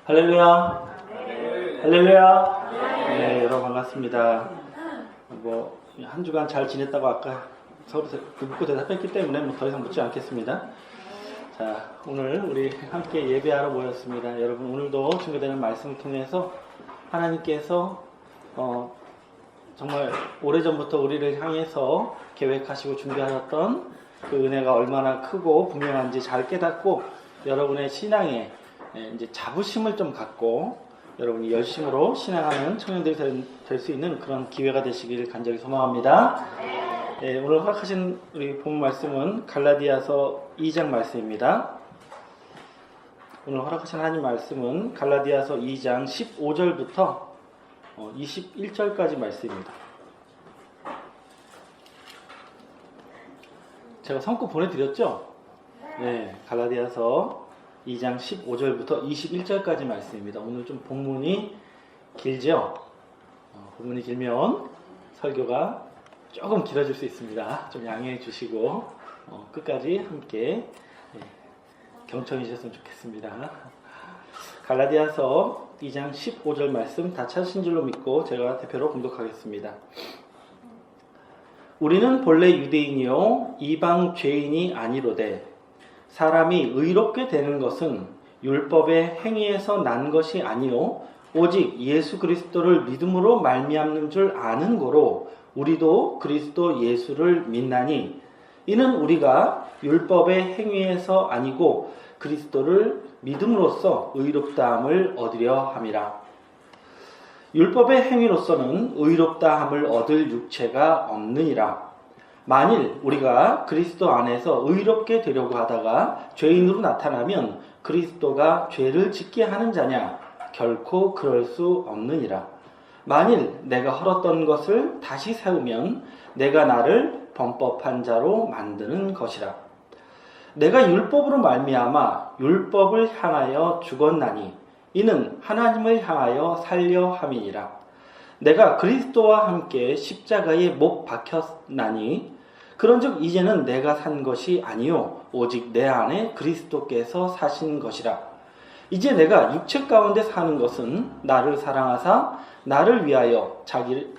할렐루야. 할렐루야. 네, 여러분 반갑습니다. 한 주간 잘 지냈다고 아까 서로 묻고 대답했기 때문에 더 이상 묻지 않겠습니다. 자, 오늘 우리 함께 예배하러 모였습니다. 여러분 오늘도 증거되는 말씀을 통해서 하나님께서 정말 오래전부터 우리를 향해서 계획하시고 준비하셨던 그 은혜가 얼마나 크고 분명한지 잘 깨닫고 여러분의 신앙에 이제 자부심을 좀 갖고 여러분이 열심으로 신앙하는 청년들이 될 수 있는 그런 기회가 되시길 간절히 소망합니다. 오늘 허락하신 우리 본 말씀은 갈라디아서 2장 말씀입니다. 오늘 허락하신 하나님 말씀은 갈라디아서 2장 15절부터 21절까지 말씀입니다. 제가 성구 보내드렸죠? 네, 갈라디아서 2장 15절부터 21절까지 말씀입니다. 오늘 좀 본문이 길죠? 본문이 길면 설교가 조금 길어질 수 있습니다. 좀 양해해 주시고 끝까지 함께 경청해 주셨으면 좋겠습니다. 갈라디아서 2장 15절 말씀 다 찾으신 줄로 믿고 제가 대표로 공독하겠습니다. 우리는 본래 유대인이요 이방 죄인이 아니로되 사람이 의롭게 되는 것은 율법의 행위에서 난 것이 아니요 오직 예수 그리스도를 믿음으로 말미암는 줄 아는 거로 우리도 그리스도 예수를 믿나니 이는 우리가 율법의 행위에서 아니고 그리스도를 믿음으로써 의롭다함을 얻으려 함이라. 율법의 행위로서는 의롭다함을 얻을 육체가 없느니라. 만일 우리가 그리스도 안에서 의롭게 되려고 하다가 죄인으로 나타나면 그리스도가 죄를 짓게 하는 자냐? 결코 그럴 수 없느니라. 만일 내가 헐었던 것을 다시 세우면 내가 나를 범법한 자로 만드는 것이라. 내가 율법으로 말미암아 율법을 향하여 죽었나니 이는 하나님을 향하여 살려 함이니라. 내가 그리스도와 함께 십자가에 못 박혔나니 그런즉 이제는 내가 산 것이 아니요 오직 내 안에 그리스도께서 사신 것이라. 이제 내가 육체 가운데 사는 것은 나를 사랑하사 나를 위하여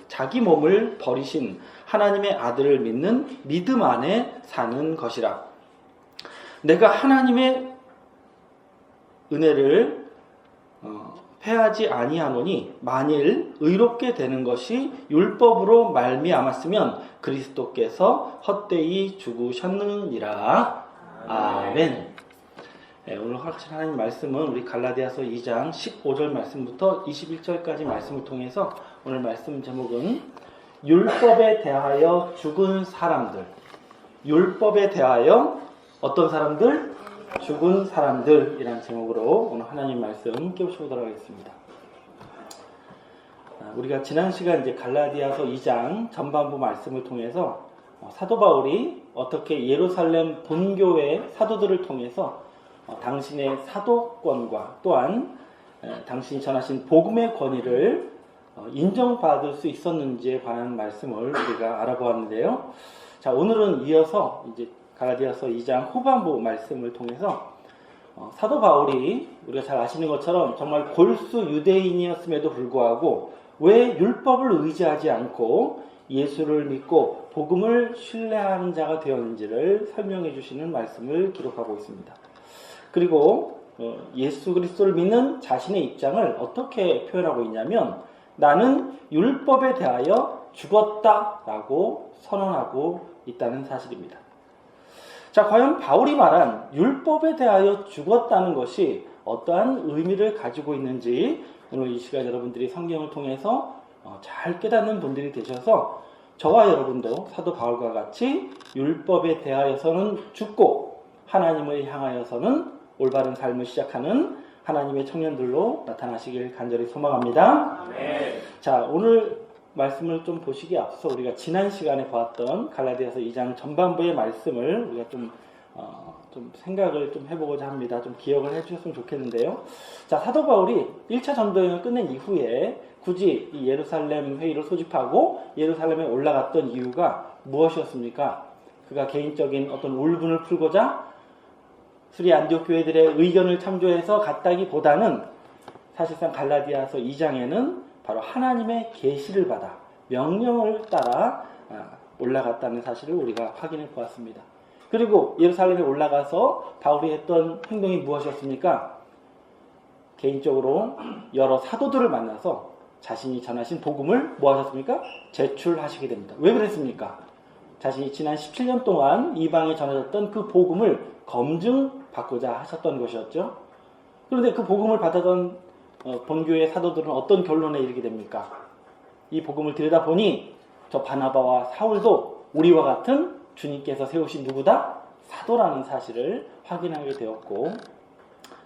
자기 몸을 버리신 하나님의 아들을 믿는 믿음 안에 사는 것이라. 내가 하나님의 은혜를 패하지 아니하노니 만일 의롭게 되는 것이 율법으로 말미암았으면 그리스도께서 헛되이 죽으셨느니라. 아멘. 오늘 허락하신 하나님 말씀은 우리 갈라디아서 2장 15절 말씀부터 21절까지 말씀을 통해서 오늘 말씀 제목은 율법에 대하여 죽은 사람들. 율법에 대하여 어떤 사람들? 죽은 사람들이라는 제목으로 오늘 하나님 말씀 깨우쳐보도록 하겠습니다. 우리가 지난 시간 이제 갈라디아서 2장 전반부 말씀을 통해서 사도 바울이 어떻게 예루살렘 본교회 사도들을 통해서 당신의 사도권과 또한 당신이 전하신 복음의 권위를 인정받을 수 있었는지에 관한 말씀을 우리가 알아보았는데요. 자, 오늘은 이어서 이제 갈라디아서 2장 후반부 말씀을 통해서 사도 바울이 우리가 잘 아시는 것처럼 정말 골수 유대인이었음에도 불구하고 왜 율법을 의지하지 않고 예수를 믿고 복음을 신뢰하는 자가 되었는지를 설명해 주시는 말씀을 기록하고 있습니다. 그리고 예수 그리스도를 믿는 자신의 입장을 어떻게 표현하고 있냐면 나는 율법에 대하여 죽었다라고 선언하고 있다는 사실입니다. 자, 과연 바울이 말한 율법에 대하여 죽었다는 것이 어떠한 의미를 가지고 있는지 오늘 이 시간 여러분들이 성경을 통해서 잘 깨닫는 분들이 되셔서 저와 여러분도 사도 바울과 같이 율법에 대하여서는 죽고 하나님을 향하여서는 올바른 삶을 시작하는 하나님의 청년들로 나타나시길 간절히 소망합니다. 네. 자, 오늘 말씀을 좀 보시기에 앞서 우리가 지난 시간에 보았던 갈라디아서 2장 전반부의 말씀을 우리가 좀 생각을 좀 해보고자 합니다. 좀 기억을 해주셨으면 좋겠는데요. 자, 사도 바울이 1차 전도여행을 끝낸 이후에 굳이 이 예루살렘 회의를 소집하고 예루살렘에 올라갔던 이유가 무엇이었습니까? 그가 개인적인 어떤 울분을 풀고자 수리 안디옥 교회들의 의견을 참조해서 갔다기보다는 사실상 갈라디아서 2장에는 바로 하나님의 계시를 받아 명령을 따라 올라갔다는 사실을 우리가 확인해 보았습니다. 그리고 예루살렘에 올라가서 바울이 했던 행동이 무엇이었습니까? 개인적으로 여러 사도들을 만나서 자신이 전하신 복음을 뭐 하셨습니까? 제출하시게 됩니다. 왜 그랬습니까? 자신이 지난 17년 동안 이방에 전해졌던 그 복음을 검증받고자 하셨던 것이었죠. 그런데 그 복음을 받았던 본교의 사도들은 어떤 결론에 이르게 됩니까? 이 복음을 들여다보니 저 바나바와 사울도 우리와 같은 주님께서 세우신 누구다? 사도라는 사실을 확인하게 되었고,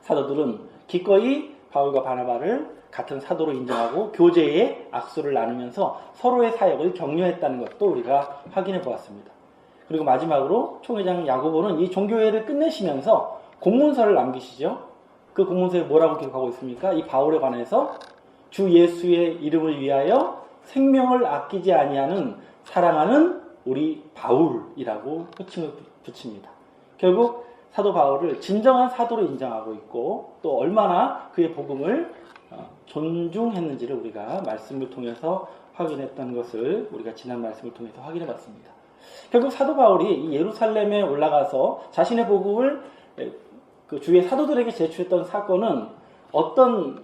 사도들은 기꺼이 바울과 바나바를 같은 사도로 인정하고 교제의 악수를 나누면서 서로의 사역을 격려했다는 것도 우리가 확인해 보았습니다. 그리고 마지막으로 총회장 야고보는 이 종교회를 끝내시면서 공문서를 남기시죠. 그 공문서에 뭐라고 기록하고 있습니까? 이 바울에 관해서 주 예수의 이름을 위하여 생명을 아끼지 아니하는 사랑하는 우리 바울이라고 호칭을 붙입니다. 결국 사도 바울을 진정한 사도로 인정하고 있고 또 얼마나 그의 복음을 존중했는지를 우리가 말씀을 통해서 확인했던 것을 우리가 지난 말씀을 통해서 확인해 봤습니다. 결국 사도 바울이 예루살렘에 올라가서 자신의 복음을 그 주의 사도들에게 제출했던 사건은 어떤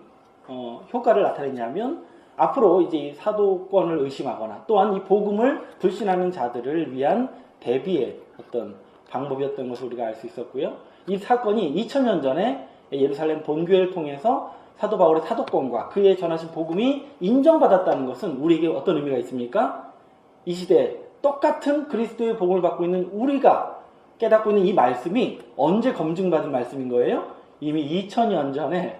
효과를 나타냈냐면 앞으로 이제 사도권을 의심하거나 또한 이 복음을 불신하는 자들을 위한 대비의 어떤 방법이었던 것을 우리가 알 수 있었고요. 이 사건이 2000년 전에 예루살렘 본교회를 통해서 사도 바울의 사도권과 그의 전하신 복음이 인정받았다는 것은 우리에게 어떤 의미가 있습니까? 이 시대에 똑같은 그리스도의 복음을 받고 있는 우리가 깨닫고 있는 이 말씀이 언제 검증받은 말씀인 거예요? 이미 2000년 전에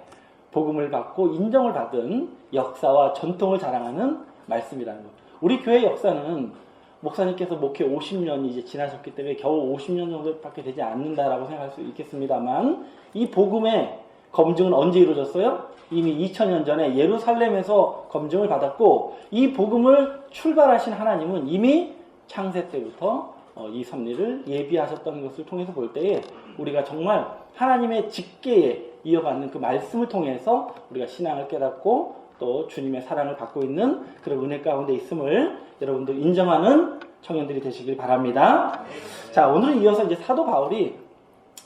복음을 받고 인정을 받은 역사와 전통을 자랑하는 말씀이라는 것. 우리 교회 역사는 목사님께서 목회 50년이 이제 지나셨기 때문에 겨우 50년 정도밖에 되지 않는다라고 생각할 수 있겠습니다만 이 복음의 검증은 언제 이루어졌어요? 이미 2000년 전에 예루살렘에서 검증을 받았고 이 복음을 출발하신 하나님은 이미 창세 때부터 이 섭리를 예비하셨던 것을 통해서 볼 때에 우리가 정말 하나님의 직계에 이어받는 그 말씀을 통해서 우리가 신앙을 깨닫고 또 주님의 사랑을 받고 있는 그런 은혜 가운데 있음을 여러분들 인정하는 청년들이 되시길 바랍니다. 자, 오늘은 이어서 이제 사도 바울이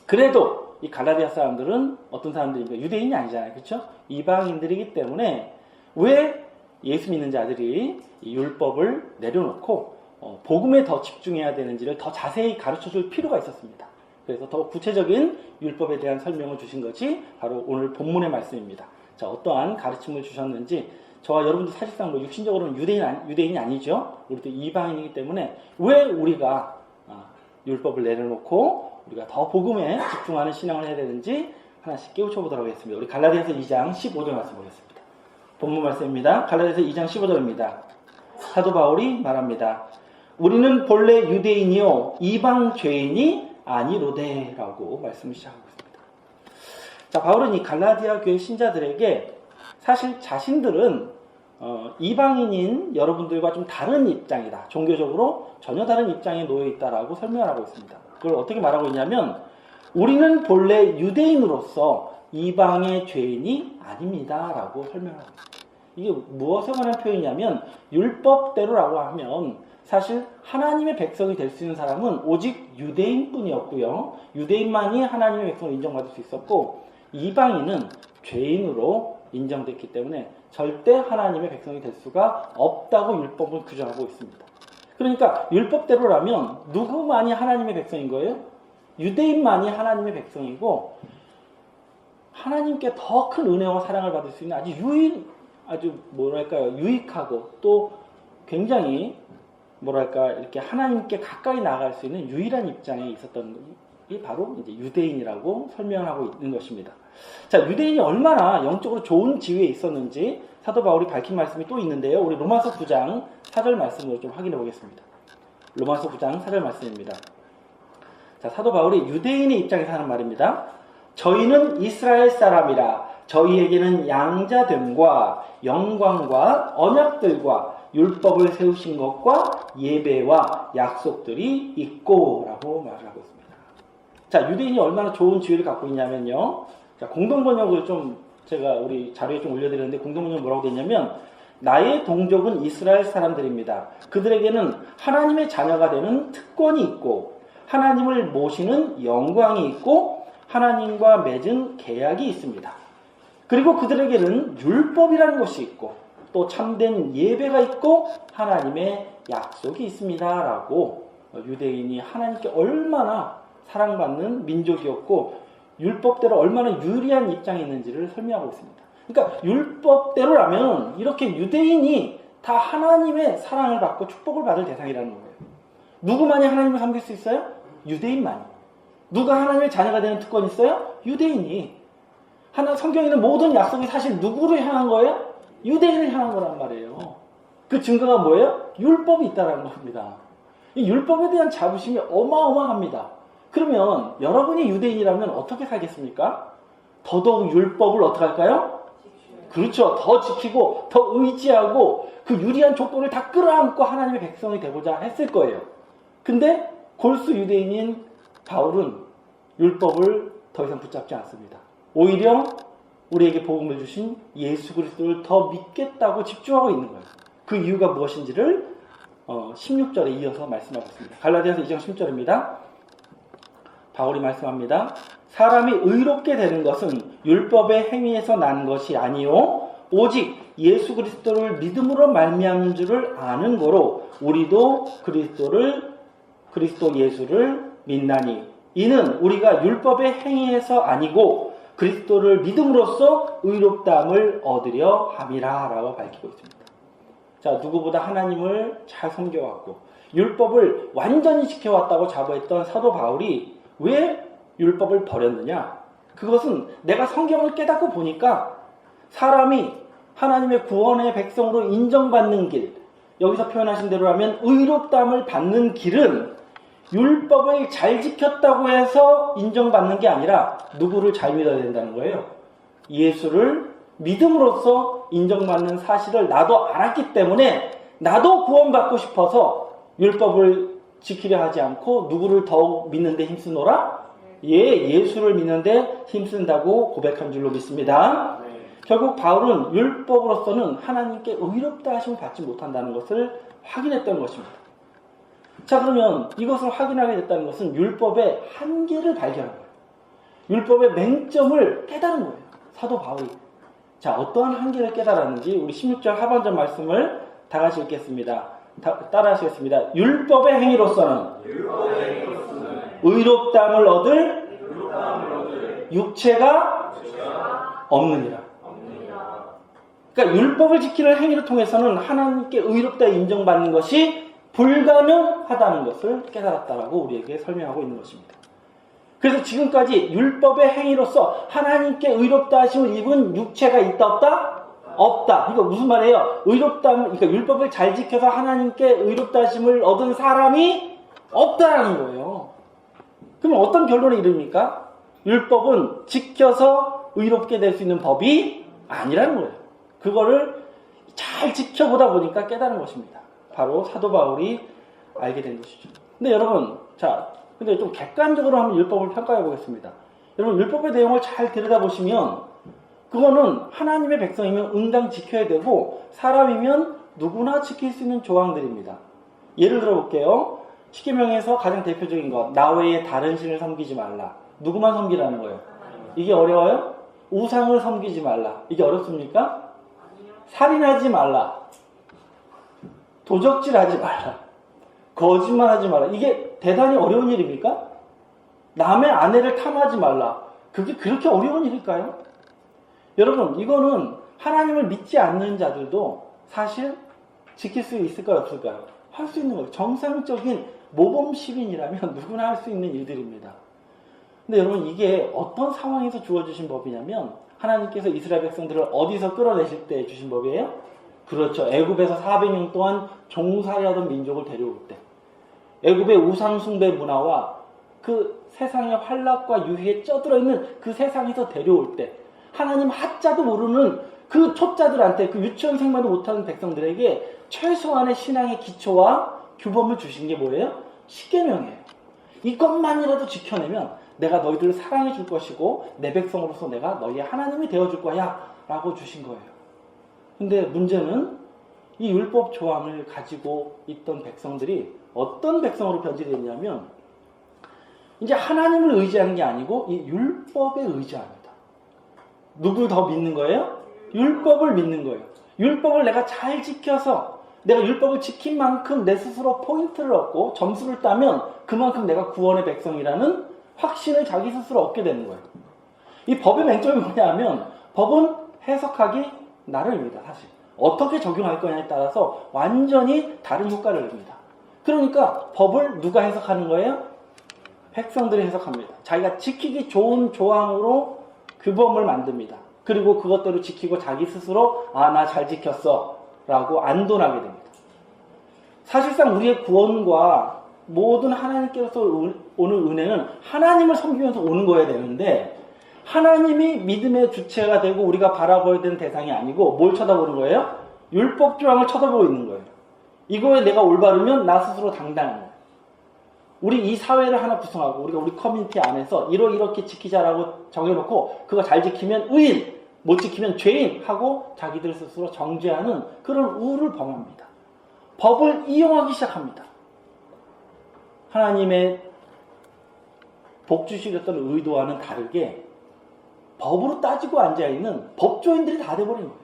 그래도 이 갈라디아 사람들은 어떤 사람들입니까? 유대인이 아니잖아요. 그렇죠? 이방인들이기 때문에 왜 예수 믿는 자들이 이 율법을 내려놓고 복음에 더 집중해야 되는지를 더 자세히 가르쳐줄 필요가 있었습니다. 그래서 더 구체적인 율법에 대한 설명을 주신 것이 바로 오늘 본문의 말씀입니다. 자, 어떠한 가르침을 주셨는지 저와 여러분도 사실상 뭐 육신적으로는 유대인이 아니죠. 우리도 이방인이기 때문에 왜 우리가 율법을 내려놓고 우리가 더 복음에 집중하는 신앙을 해야 되는지 하나씩 깨우쳐 보도록 하겠습니다. 우리 갈라디아서 2장 15절 말씀 보겠습니다. 본문 말씀입니다. 갈라디아서 2장 15절입니다. 사도 바울이 말합니다. 우리는 본래 유대인이요 이방 죄인이 아니로되라고 말씀을 시작하고 있습니다. 자, 바울은 이 갈라디아 교회 신자들에게 사실 자신들은 이방인인 여러분들과 좀 다른 입장이다. 종교적으로 전혀 다른 입장에 놓여 있다라고 설명을 하고 있습니다. 그걸 어떻게 말하고 있냐면 우리는 본래 유대인으로서 이방의 죄인이 아닙니다라고 설명을 하고 있습니다. 이게 무엇에 관한 표현이냐면 율법대로라고 하면 사실 하나님의 백성이 될 수 있는 사람은 오직 유대인뿐이었고요. 유대인만이 하나님의 백성을 인정받을 수 있었고 이방인은 죄인으로 인정됐기 때문에 절대 하나님의 백성이 될 수가 없다고 율법을 규정하고 있습니다. 그러니까 율법대로라면 누구만이 하나님의 백성인 거예요? 유대인만이 하나님의 백성이고 하나님께 더 큰 은혜와 사랑을 받을 수 있는 아주 유익하고 또 굉장히 이렇게 하나님께 가까이 나아갈 수 있는 유일한 입장에 있었던 것이 바로 이제 유대인이라고 설명하고 있는 것입니다. 자, 유대인이 얼마나 영적으로 좋은 지위에 있었는지 사도 바울이 밝힌 말씀이 또 있는데요. 우리 로마서 9장 4절 말씀으로 좀 확인해 보겠습니다. 로마서 9장 4절 말씀입니다. 자, 사도 바울이 유대인의 입장에서 하는 말입니다. 저희는 이스라엘 사람이라 저희에게는 양자됨과 영광과 언약들과 율법을 세우신 것과 예배와 약속들이 있고 라고 말을 하고 있습니다. 자, 유대인이 얼마나 좋은 지위를 갖고 있냐면요. 자, 공동번역을 좀 제가 우리 자료에 좀 올려드렸는데 공동문은 뭐라고 되어 있냐면 나의 동족은 이스라엘 사람들입니다. 그들에게는 하나님의 자녀가 되는 특권이 있고 하나님을 모시는 영광이 있고 하나님과 맺은 계약이 있습니다. 그리고 그들에게는 율법이라는 것이 있고 또 참된 예배가 있고 하나님의 약속이 있습니다. 라고 유대인이 하나님께 얼마나 사랑받는 민족이었고 율법대로 얼마나 유리한 입장이 있는지를 설명하고 있습니다. 그러니까 율법대로라면 이렇게 유대인이 다 하나님의 사랑을 받고 축복을 받을 대상이라는 거예요. 누구만이 하나님을 섬길 수 있어요? 유대인만이. 누가 하나님의 자녀가 되는 특권이 있어요? 유대인이. 성경에 있는 모든 약속이 사실 누구를 향한 거예요? 유대인을 향한 거란 말이에요. 그 증거가 뭐예요? 율법이 있다는 겁니다. 이 율법에 대한 자부심이 어마어마합니다. 그러면 여러분이 유대인이라면 어떻게 살겠습니까? 더더욱 율법을 어떻게 할까요? 그렇죠. 더 지키고 더 의지하고 그 유리한 조건을 다 끌어안고 하나님의 백성이 되고자 했을 거예요. 근데 골수 유대인인 바울은 율법을 더 이상 붙잡지 않습니다. 오히려 우리에게 복음을 주신 예수 그리스도를 더 믿겠다고 집중하고 있는 거예요. 그 이유가 무엇인지를 16절에 이어서 말씀하고 있습니다. 갈라디아서 2장 16절입니다. 바울이 말씀합니다. 사람이 의롭게 되는 것은 율법의 행위에서 난 것이 아니요 오직 예수 그리스도를 믿음으로 말미암는 줄을 아는 거로 우리도 그리스도 예수를 믿나니 이는 우리가 율법의 행위에서 아니고 그리스도를 믿음으로써 의롭다함을 얻으려 함이라 라고 밝히고 있습니다. 자, 누구보다 하나님을 잘 섬겨왔고 율법을 완전히 지켜왔다고 자부했던 사도 바울이 왜 율법을 버렸느냐? 그것은 내가 성경을 깨닫고 보니까 사람이 하나님의 구원의 백성으로 인정받는 길, 여기서 표현하신 대로라면 의롭다함을 받는 길은 율법을 잘 지켰다고 해서 인정받는 게 아니라 누구를 잘 믿어야 된다는 거예요. 예수를 믿음으로써 인정받는 사실을 나도 알았기 때문에 나도 구원받고 싶어서 율법을 지키려 하지 않고 누구를 더욱 믿는 데 힘쓰노라? 예수를 믿는데 힘쓴다고 고백한 줄로 믿습니다. 결국 바울은 율법으로서는 하나님께 의롭다 하심을 받지 못한다는 것을 확인했던 것입니다. 자, 그러면 이것을 확인하게 됐다는 것은 율법의 한계를 발견한 거예요. 율법의 맹점을 깨달은 거예요. 사도 바울이. 자, 어떠한 한계를 깨달았는지 우리 16절 하반절 말씀을 다 같이 읽겠습니다. 따라 하시겠습니다. 율법의 행위로서는 의롭다함을 얻을 육체가 없느니라. 그러니까 율법을 지키는 행위를 통해서는 하나님께 의롭다 인정받는 것이 불가능하다는 것을 깨달았다라고 우리에게 설명하고 있는 것입니다. 그래서 지금까지 율법의 행위로서 하나님께 의롭다 하심을 입은 육체가 있다 없다? 없다. 이거 무슨 말이에요? 그러니까 율법을 잘 지켜서 하나님께 의롭다 하심을 얻은 사람이 없다라는 거예요. 그럼 어떤 결론에 이릅니까? 율법은 지켜서 의롭게 될 수 있는 법이 아니라는 거예요. 그거를 잘 지켜보다 보니까 깨달은 것입니다. 바로 사도 바울이 알게 된 것이죠. 근데 여러분, 근데 좀 객관적으로 한번 율법을 평가해 보겠습니다. 여러분, 율법의 내용을 잘 들여다보시면 그거는 하나님의 백성이면 응당 지켜야 되고 사람이면 누구나 지킬 수 있는 조항들입니다. 예를 들어 볼게요. 십계명에서 가장 대표적인 것, 나 외에 다른 신을 섬기지 말라. 누구만 섬기라는 거예요? 이게 어려워요? 우상을 섬기지 말라. 이게 어렵습니까? 살인하지 말라. 도적질하지 말라. 거짓말하지 말라. 이게 대단히 어려운 일입니까? 남의 아내를 탐하지 말라. 그게 그렇게 어려운 일일까요? 여러분, 이거는 하나님을 믿지 않는 자들도 사실 지킬 수 있을까요? 없을까요? 할 수 있는 거예요. 정상적인 모범 시민이라면 누구나 할 수 있는 일들입니다. 근데 여러분, 이게 어떤 상황에서 주어주신 법이냐면 하나님께서 이스라엘 백성들을 어디서 끌어내실 때 주신 법이에요? 그렇죠. 애굽에서 400년 동안 종살이하던 민족을 데려올 때, 애굽의 우상 숭배 문화와 그 세상의 환락과 유희에 쪄들어 있는 그 세상에서 데려올 때, 하나님 하자도 모르는 그 초짜들한테, 그 유치원생만도 못하는 백성들에게 최소한의 신앙의 기초와 규범을 주신 게 뭐예요? 십계명이에요. 이것만이라도 지켜내면 내가 너희들을 사랑해 줄 것이고 내 백성으로서 내가 너희의 하나님이 되어줄 거야 라고 주신 거예요. 근데 문제는 이 율법 조항을 가지고 있던 백성들이 어떤 백성으로 변질됐냐면 이제 하나님을 의지하는 게 아니고 이 율법에 의지합니다. 누굴 더 믿는 거예요? 율법을 믿는 거예요. 율법을 내가 잘 지켜서 내가 율법을 지킨 만큼 내 스스로 포인트를 얻고 점수를 따면 그만큼 내가 구원의 백성이라는 확신을 자기 스스로 얻게 되는 거예요. 이 법의 맹점이 뭐냐면 법은 해석하기 나름입니다. 사실 어떻게 적용할 거냐에 따라서 완전히 다른 효과를 냅니다. 그러니까 법을 누가 해석하는 거예요? 백성들이 해석합니다. 자기가 지키기 좋은 조항으로 규범을 만듭니다. 그리고 그것대로 지키고 자기 스스로 나 잘 지켰어 라고 안돈하게 됩니다. 사실상 우리의 구원과 모든 하나님께서 오는 은혜는 하나님을 섬기면서 오는 거여야 되는데 하나님이 믿음의 주체가 되고 우리가 바라봐야 되는 대상이 아니고 뭘 쳐다보는 거예요? 율법 조항을 쳐다보고 있는 거예요. 이거에 내가 올바르면 나 스스로 당당한 거예요. 우리 이 사회를 하나 구성하고 우리가 우리 커뮤니티 안에서 이렇게 지키자라고 정해놓고 그거 잘 지키면 의인, 못 지키면 죄인 하고 자기들 스스로 정죄하는 그런 우를 범합니다. 법을 이용하기 시작합니다. 하나님의 복 주시겠다는 의도와는 다르게 법으로 따지고 앉아있는 법조인들이 다 돼버린 거예요.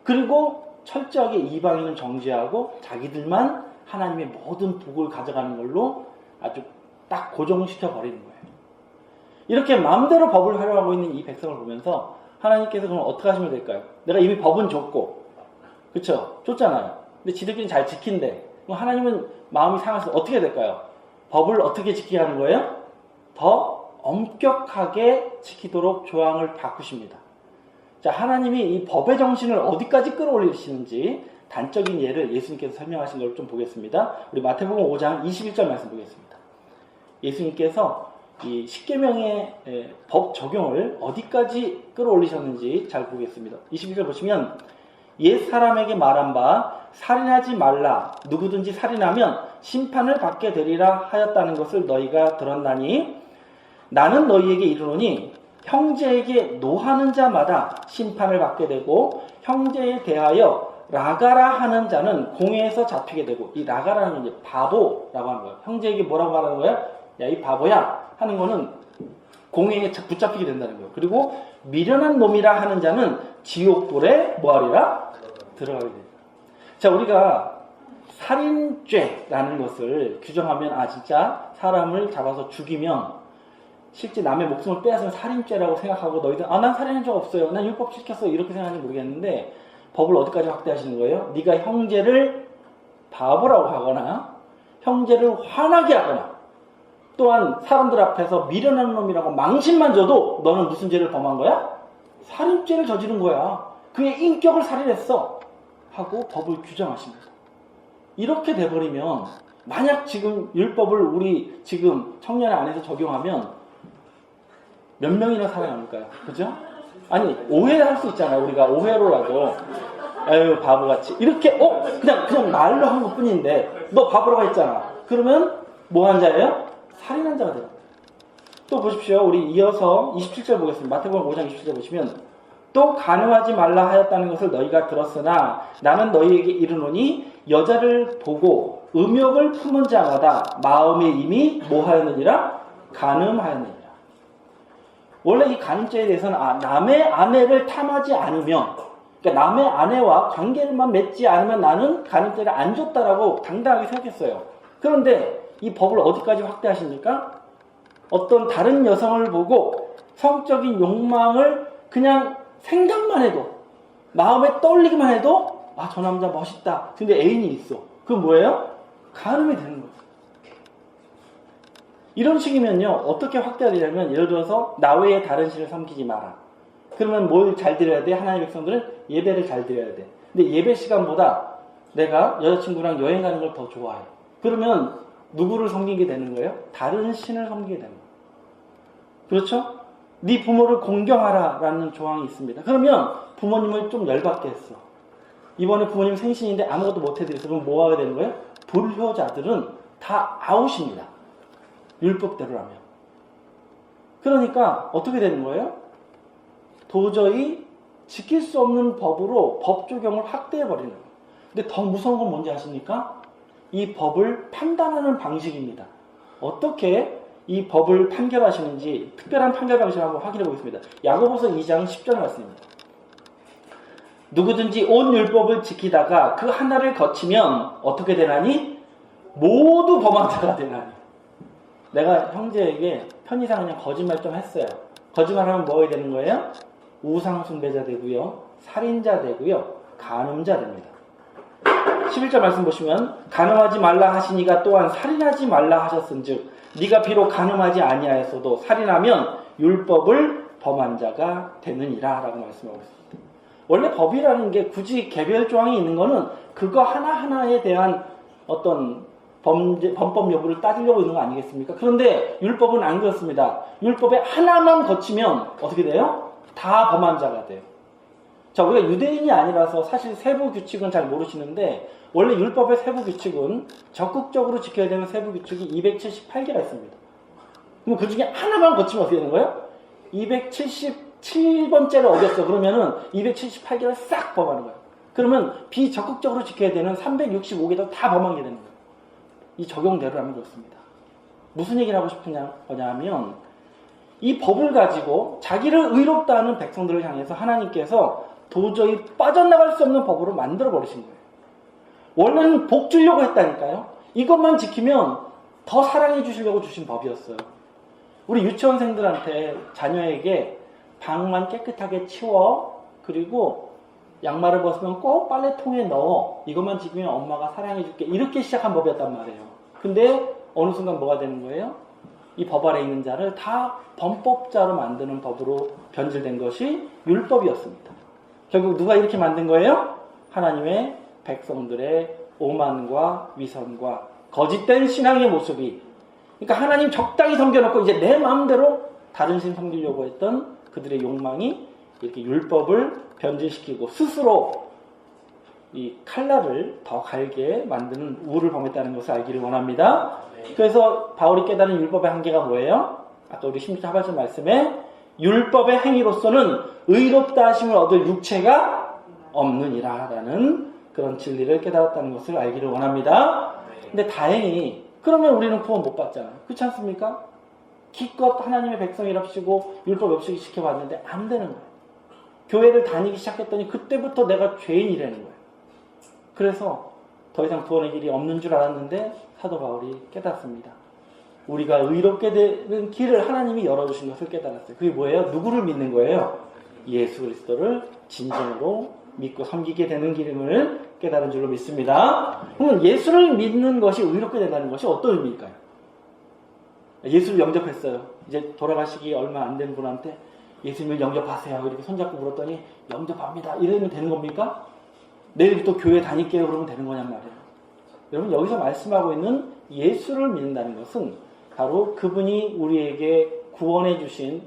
그리고 철저하게 이방인은 정죄하고 자기들만 하나님의 모든 복을 가져가는 걸로 아주 딱 고정시켜 버리는 거예요. 이렇게 마음대로 법을 활용하고 있는 이 백성을 보면서 하나님께서 그럼 어떻게 하시면 될까요? 내가 이미 법은 줬고, 그쵸? 줬잖아요. 근데 지들끼리 잘 지킨대. 그럼 하나님은 마음이 상해서 어떻게 될까요? 법을 어떻게 지키게 하는 거예요? 더 엄격하게 지키도록 조항을 바꾸십니다. 자, 하나님이 이 법의 정신을 어디까지 끌어올리시는지 단적인 예를 예수님께서 설명하신 걸 좀 보겠습니다. 우리 마태복음 5장 21절 말씀 보겠습니다. 예수님께서 이 십계명의 법 적용을 어디까지 끌어올리셨는지 잘 보겠습니다. 21절 보시면 옛 사람에게 말한 바 살인하지 말라 누구든지 살인하면 심판을 받게 되리라 하였다는 것을 너희가 들었나니 나는 너희에게 이르노니 형제에게 노하는 자마다 심판을 받게 되고 형제에 대하여 라가라 하는 자는 공회에서 잡히게 되고, 이 라가라는 건 이제 바보라고 하는 거예요. 형제에게 뭐라고 말하는 거예요? 야, 이 바보야 하는 거는 공회에 붙잡히게 된다는 거예요. 그리고 미련한 놈이라 하는 자는 지옥불에 뭐하리라? 들어가게 됩니다. 자, 우리가 살인죄라는 것을 규정하면 진짜 사람을 잡아서 죽이면 실제 남의 목숨을 빼앗으면 살인죄라고 생각하고 너희들 난 살인한 적 없어요. 난 율법 지켰어. 이렇게 생각하는지 모르겠는데 법을 어디까지 확대하시는 거예요? 네가 형제를 바보라고 하거나 형제를 화나게 하거나 또한 사람들 앞에서 미련한 놈이라고 망신만 줘도 너는 무슨 죄를 범한 거야? 살인죄를 저지른 거야. 그의 인격을 살인했어 하고 법을 규정하십니다. 이렇게 돼버리면 만약 지금 율법을 우리 지금 청년 안에서 적용하면 몇 명이나 살아남을까요? 그죠? 아니 오해할 수 있잖아요. 우리가 오해로라도 아유 바보같이 이렇게 그냥 말로 한 것뿐인데 너 바보라고 했잖아. 그러면 뭐 한 자예요? 살인한 자가 돼요. 또 보십시오. 우리 이어서 27절 보겠습니다. 마태복음 5장 27절 보시면 또 간음하지 말라 하였다는 것을 너희가 들었으나 나는 너희에게 이르노니 여자를 보고 음욕을 품은 자마다 마음에 이미 뭐 하였느니라? 간음하였느니라. 원래 이 간음죄에 대해서는 남의 아내를 탐하지 않으면, 그러니까 남의 아내와 관계만 맺지 않으면 나는 간음죄를 안 줬다라고 당당하게 생각했어요. 그런데 이 법을 어디까지 확대하십니까? 어떤 다른 여성을 보고 성적인 욕망을 그냥 생각만 해도, 마음에 떠올리기만 해도 저 남자 멋있다. 근데 애인이 있어. 그건 뭐예요? 간음이 되는 거예요. 이런 식이면요, 어떻게 확대하려면, 예를 들어서, 나 외에 다른 신을 섬기지 마라. 그러면 뭘 잘 드려야 돼? 하나님의 백성들은 예배를 잘 드려야 돼. 근데 예배 시간보다 내가 여자친구랑 여행 가는 걸 더 좋아해. 그러면 누구를 섬기게 되는 거예요? 다른 신을 섬기게 되는 거예요. 그렇죠? 네 부모를 공경하라 라는 조항이 있습니다. 그러면 부모님을 좀 열받게 했어. 이번에 부모님 생신인데 아무것도 못 해드렸어. 그럼 뭐 하게 되는 거예요? 불효자들은 다 아웃입니다. 율법대로라면. 그러니까 어떻게 되는 거예요? 도저히 지킬 수 없는 법으로 법 적용을 확대해 버리는 거예요. 근데 더 무서운 건 뭔지 아십니까? 이 법을 판단하는 방식입니다. 어떻게 이 법을 판결하시는지 특별한 판결 방식을 한번 확인해 보겠습니다. 야고보서 2장 10절 말씀입니다. 누구든지 온 율법을 지키다가 그 하나를 거치면 어떻게 되나니? 모두 범한 자가 되나니. 내가 형제에게 편의상 그냥 거짓말 좀 했어요. 거짓말하면 뭐가 되는 거예요? 우상 숭배자 되고요, 살인자 되고요, 간음자 됩니다. 11절 말씀 보시면 간음하지 말라 하시니가 또한 살인하지 말라 하셨은즉 네가 비록 간음하지 아니하였어도 살인하면 율법을 범한 자가 되느니라 라고 말씀하고 있습니다. 원래 법이라는 게 굳이 개별 조항이 있는 거는 그거 하나하나에 대한 어떤 범법 여부를 따지려고 있는 거 아니겠습니까? 그런데 율법은 안 그렇습니다. 율법에 하나만 거치면 어떻게 돼요? 다 범한 자가 돼요. 자, 우리가 유대인이 아니라서 사실 세부 규칙은 잘 모르시는데 원래 율법의 세부 규칙은 적극적으로 지켜야 되는 세부 규칙이 278개가 있습니다. 그럼 그 중에 하나만 거치면 어떻게 되는 거예요? 277번째를 어겼어. 그러면은 278개를 싹 범하는 거예요. 그러면 비적극적으로 지켜야 되는 365개도 다 범하게 되는 거예요. 이 적용대로라면 그렇습니다. 무슨 얘기를 하고 싶은 거냐면 이 법을 가지고 자기를 의롭다 하는 백성들을 향해서 하나님께서 도저히 빠져나갈 수 없는 법으로 만들어 버리신 거예요. 원래는 복 주려고 했다니까요. 이것만 지키면 더 사랑해 주시려고 주신 법이었어요. 우리 유치원생들한테 자녀에게 방만 깨끗하게 치워, 그리고 양말을 벗으면 꼭 빨래통에 넣어, 이것만 지키면 엄마가 사랑해 줄게, 이렇게 시작한 법이었단 말이에요. 근데 어느 순간 뭐가 되는 거예요? 이 법 아래 있는 자를 다 범법자로 만드는 법으로 변질된 것이 율법이었습니다. 결국 누가 이렇게 만든 거예요? 하나님의 백성들의 오만과 위선과 거짓된 신앙의 모습이, 그러니까 하나님 적당히 섬겨놓고 이제 내 마음대로 다른 신 섬기려고 했던 그들의 욕망이 이렇게 율법을 변질시키고 스스로 이 칼날을 더 갈게 만드는 우를 범했다는 것을 알기를 원합니다. 그래서 바울이 깨달은 율법의 한계가 뭐예요? 아까 우리 16절 하반절 말씀에 율법의 행위로서는 의롭다 하심을 얻을 육체가 없느니라 라는 그런 진리를 깨달았다는 것을 알기를 원합니다. 근데 다행히 그러면 우리는 구원 못 받잖아요. 그렇지 않습니까? 기껏 하나님의 백성이랍시고 율법 없이 지켜봤는데 안 되는 거예요. 교회를 다니기 시작했더니 그때부터 내가 죄인이라는 거예요. 그래서 더 이상 구원의 길이 없는 줄 알았는데 사도 바울이 깨닫습니다. 우리가 의롭게 되는 길을 하나님이 열어주신 것을 깨달았어요. 그게 뭐예요? 누구를 믿는 거예요? 예수 그리스도를 진정으로 믿고 섬기게 되는 길임을 깨달은 줄로 믿습니다. 그러면 예수를 믿는 것이 의롭게 된다는 것이 어떤 의미일까요? 예수를 영접했어요. 이제 돌아가시기 얼마 안 된 분한테 예수님을 영접하세요. 이렇게 손잡고 물었더니 영접합니다. 이러면 되는 겁니까? 내일부터 교회 다닐게요. 그러면 되는 거냔 말이에요. 여러분, 여기서 말씀하고 있는 예수를 믿는다는 것은 바로 그분이 우리에게 구원해 주신,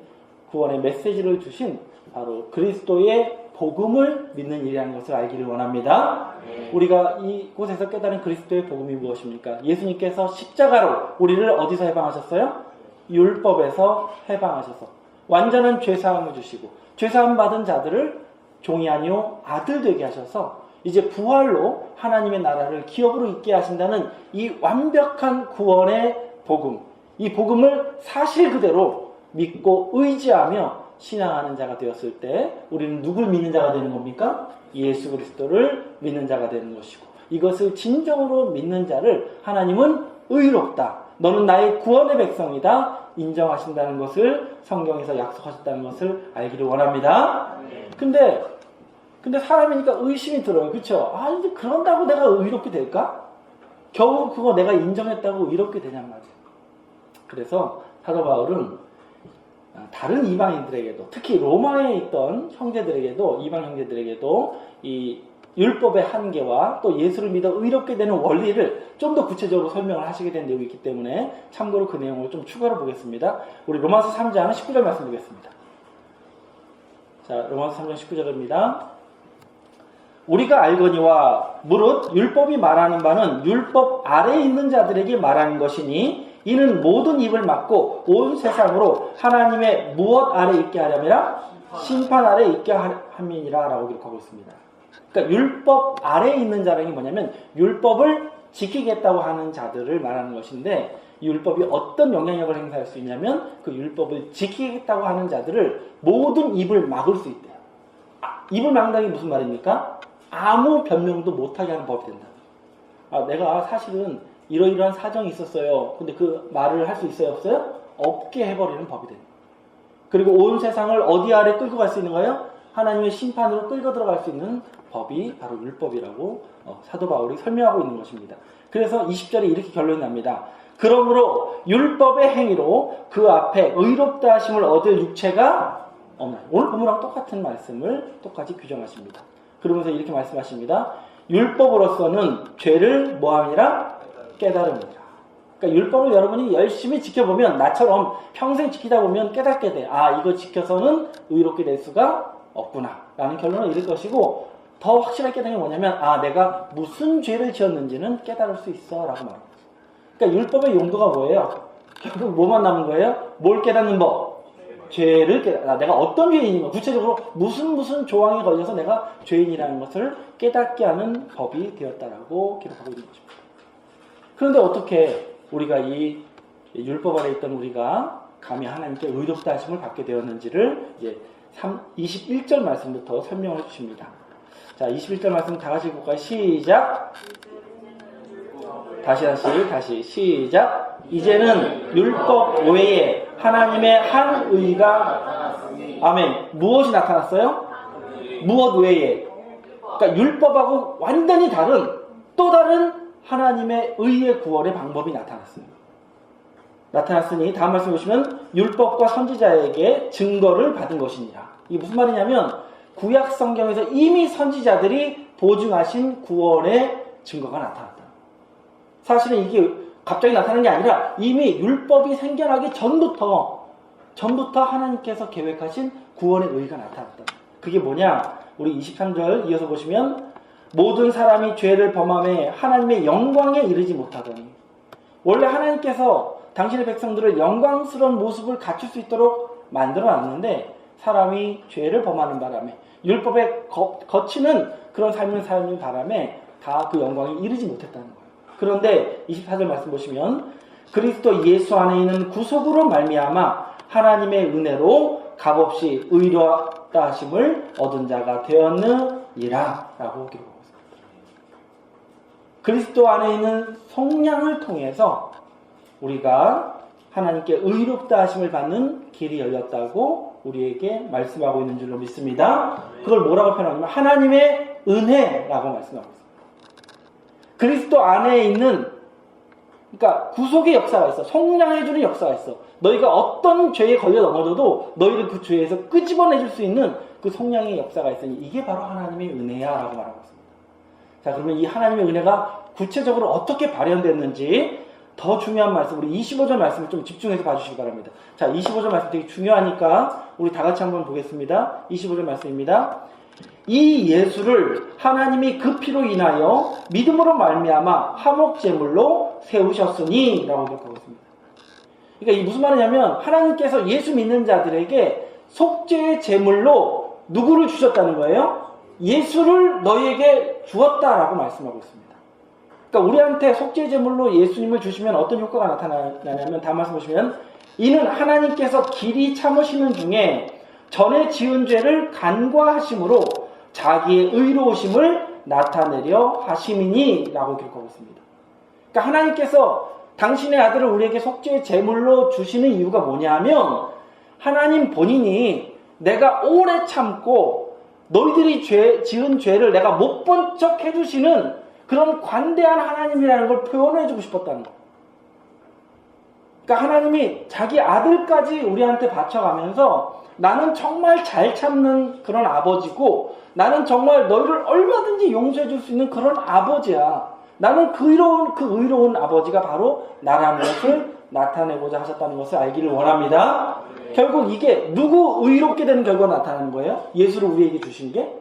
구원의 메시지를 주신 바로 그리스도의 복음을 믿는 일이라는 것을 알기를 원합니다. 우리가 이곳에서 깨달은 그리스도의 복음이 무엇입니까? 예수님께서 십자가로 우리를 어디서 해방하셨어요? 율법에서 해방하셔서 완전한 죄사함을 주시고 죄사함 받은 자들을 종이 아니요 아들 되게 하셔서 이제 부활로 하나님의 나라를 기업으로 있게 하신다는 이 완벽한 구원의 복음, 이 복음을 사실 그대로 믿고 의지하며 신앙하는 자가 되었을 때 우리는 누굴 믿는 자가 되는 겁니까? 예수 그리스도를 믿는 자가 되는 것이고, 이것을 진정으로 믿는 자를 하나님은 의롭다, 너는 나의 구원의 백성이다 인정하신다는 것을 성경에서 약속하셨다는 것을 알기를 원합니다. 근데 사람이니까 의심이 들어요. 그렇죠? 아, 이제 그런다고 내가 의롭게 될까? 겨우 그거 내가 인정했다고 의롭게 되냔 말이에요. 그래서 사도 바울은 다른 이방인들에게도, 특히 로마에 있던 형제들에게도, 이방 형제들에게도 이 율법의 한계와 또 예수를 믿어 의롭게 되는 원리를 좀 더 구체적으로 설명을 하시게 된 내용이 있기 때문에 참고로 그 내용을 좀 추가로 보겠습니다. 우리 로마서 3장 19절 말씀 보겠습니다. 자, 로마서 3장 19절입니다. 우리가 알거니와 무릇 율법이 말하는 바는 율법 아래에 있는 자들에게 말하는 것이니 이는 모든 입을 막고 온 세상으로 하나님의 무엇 아래 있게 하려면 심판 아래 있게 함이니라 라고 기록하고 있습니다. 그러니까 율법 아래에 있는 자라는 게 뭐냐면 율법을 지키겠다고 하는 자들을 말하는 것인데, 율법이 어떤 영향력을 행사할 수 있냐면 그 율법을 지키겠다고 하는 자들을 모든 입을 막을 수 있대요. 입을 막는다는 게 무슨 말입니까? 아무 변명도 못하게 하는 법이 된다. 내가 사실은 이러이러한 사정이 있었어요. 근데 그 말을 할 수 있어요? 없어요? 없게 해버리는 법이 된다. 그리고 온 세상을 어디 아래 끌고 갈 수 있는 거예요? 하나님의 심판으로 끌고 들어갈 수 있는 법이 바로 율법이라고 사도 바울이 설명하고 있는 것입니다. 그래서 20절에 이렇게 결론이 납니다. 그러므로 율법의 행위로 그 앞에 의롭다 하심을 얻을 육체가 없나요? 오늘 본문하고 똑같은 말씀을 똑같이 규정하십니다. 그러면서 이렇게 말씀하십니다. 율법으로서는 죄를 뭐함이라? 깨달음이라. 그러니까 율법을 여러분이 열심히 지켜보면, 나처럼 평생 지키다 보면 깨닫게 돼. 이거 지켜서는 의롭게 될 수가 없구나 라는 결론을 이룰 것이고, 더 확실하게 깨닫는 게 뭐냐면 내가 무슨 죄를 지었는지는 깨달을 수 있어 라고 말합니다. 그러니까 율법의 용도가 뭐예요? 결국 뭐만 남은 거예요? 뭘 깨닫는 법? 죄를 내가 어떤 죄인인가, 구체적으로 무슨 조항에 걸려서 내가 죄인이라는 것을 깨닫게 하는 법이 되었다라고 기록하고 있는 것입니다. 그런데 어떻게 우리가 이 율법 아래 있던 우리가 감히 하나님께 의롭다 하심을 받게 되었는지를 이제 21절 말씀부터 설명을 해주십니다. 자, 21절 말씀 다 같이 볼까요? 시작. 다시 시작. 이제는 율법 외에 하나님의 한 의가, 아멘. 무엇이 나타났어요? 무엇 외에? 그러니까 율법하고 완전히 다른 또 다른 하나님의 의의 구원의 방법이 나타났으니 다음 말씀 보시면 율법과 선지자에게 증거를 받은 것이니라. 이게 무슨 말이냐면 구약 성경에서 이미 선지자들이 보증하신 구원의 증거가 나타났다. 사실은 이게 갑자기 나타난 게 아니라 이미 율법이 생겨나기 전부터 하나님께서 계획하신 구원의 의가 나타났다. 그게 뭐냐? 우리 23절 이어서 보시면 모든 사람이 죄를 범함에 하나님의 영광에 이르지 못하더니. 원래 하나님께서 당신의 백성들을 영광스러운 모습을 갖출 수 있도록 만들어놨는데 사람이 죄를 범하는 바람에, 율법에 거치는 그런 삶을 사는 바람에 다 그 영광에 이르지 못했다는 거예요. 그런데 24절 말씀 보시면 그리스도 예수 안에 있는 구속으로 말미암아 하나님의 은혜로 값없이 의롭다 하심을 얻은 자가 되었느니라 라고 기록하고 있습니다. 그리스도 안에 있는 성령을 통해서 우리가 하나님께 의롭다 하심을 받는 길이 열렸다고 우리에게 말씀하고 있는 줄로 믿습니다. 그걸 뭐라고 표현하냐면 하나님의 은혜라고 말씀하고 있습니다. 그리스도 안에 있는, 그러니까 구속의 역사가 있어. 속량해주는 역사가 있어. 너희가 어떤 죄에 걸려 넘어져도 너희를 그 죄에서 끄집어내줄 수 있는 그 속량의 역사가 있으니 이게 바로 하나님의 은혜야 라고 말하고 있습니다. 자, 그러면 이 하나님의 은혜가 구체적으로 어떻게 발현됐는지 더 중요한 말씀, 우리 25절 말씀을 좀 집중해서 봐주시기 바랍니다. 자, 25절 말씀 되게 중요하니까 우리 다 같이 한번 보겠습니다. 25절 말씀입니다. 이 예수를 하나님이 그 피로 인하여 믿음으로 말미암아 화목제물로 세우셨으니 라고 기록하고 있습니다. 그러니까 이게 무슨 말이냐면 하나님께서 예수 믿는 자들에게 속죄의 제물로 누구를 주셨다는 거예요? 예수를 너희에게 주었다라고 말씀하고 있습니다. 그러니까 우리한테 속죄의 제물로 예수님을 주시면 어떤 효과가 나타나냐면 다음 말씀 보시면 이는 하나님께서 길이 참으시는 중에 전에 지은 죄를 간과하심으로 자기의 의로우심을 나타내려 하심이니 라고 기록하고 있습니다. 그러니까 하나님께서 당신의 아들을 우리에게 속죄의 제물로 주시는 이유가 뭐냐면 하나님 본인이 내가 오래 참고 너희들이 지은 죄를 내가 못 본 척 해주시는 그런 관대한 하나님이라는 걸 표현해주고 싶었다는 거예요. 그러니까 하나님이 자기 아들까지 우리한테 바쳐가면서 나는 정말 잘 참는 그런 아버지고 나는 정말 너희를 얼마든지 용서해줄 수 있는 그런 아버지야. 나는 그 의로운 아버지가 바로 나라는 것을 나타내고자 하셨다는 것을 알기를 원합니다. 결국 이게 누구 의롭게 되는 결과가 나타나는 거예요? 예수를 우리에게 주신 게?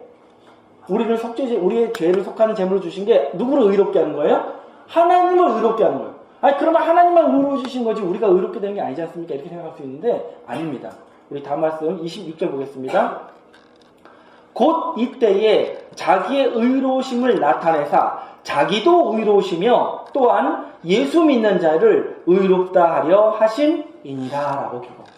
우리의 죄를 속하는 제물을 주신 게 누구를 의롭게 하는 거예요? 하나님을 의롭게 하는 거예요. 아니 그러면 하나님만 의로워지신 거지 우리가 의롭게 되는 게 아니지 않습니까? 이렇게 생각할 수 있는데 아닙니다. 우리 다음 말씀 26절 보겠습니다. 곧 이때에 자기의 의로우심을 나타내사 자기도 의로우시며 또한 예수 믿는 자를 의롭다 하려 하심이니라 라고 기록합니다.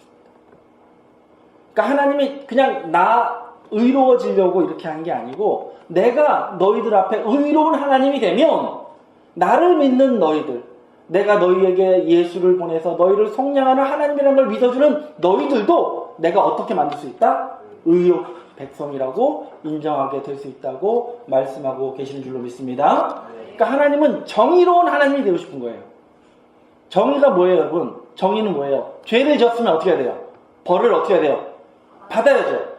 그러니까 하나님이 그냥 나 의로워지려고 이렇게 한 게 아니고 내가 너희들 앞에 의로운 하나님이 되면 나를 믿는 너희들, 내가 너희에게 예수를 보내서 너희를 속량하는 하나님이라는 걸 믿어주는 너희들도 내가 어떻게 만들 수 있다? 의롭 백성이라고 인정하게 될 수 있다고 말씀하고 계시는 줄로 믿습니다. 그러니까 하나님은 정의로운 하나님이 되고 싶은 거예요. 정의가 뭐예요, 여러분? 정의는 뭐예요? 죄를 졌으면 어떻게 해야 돼요? 벌을 어떻게 해야 돼요? 받아야죠.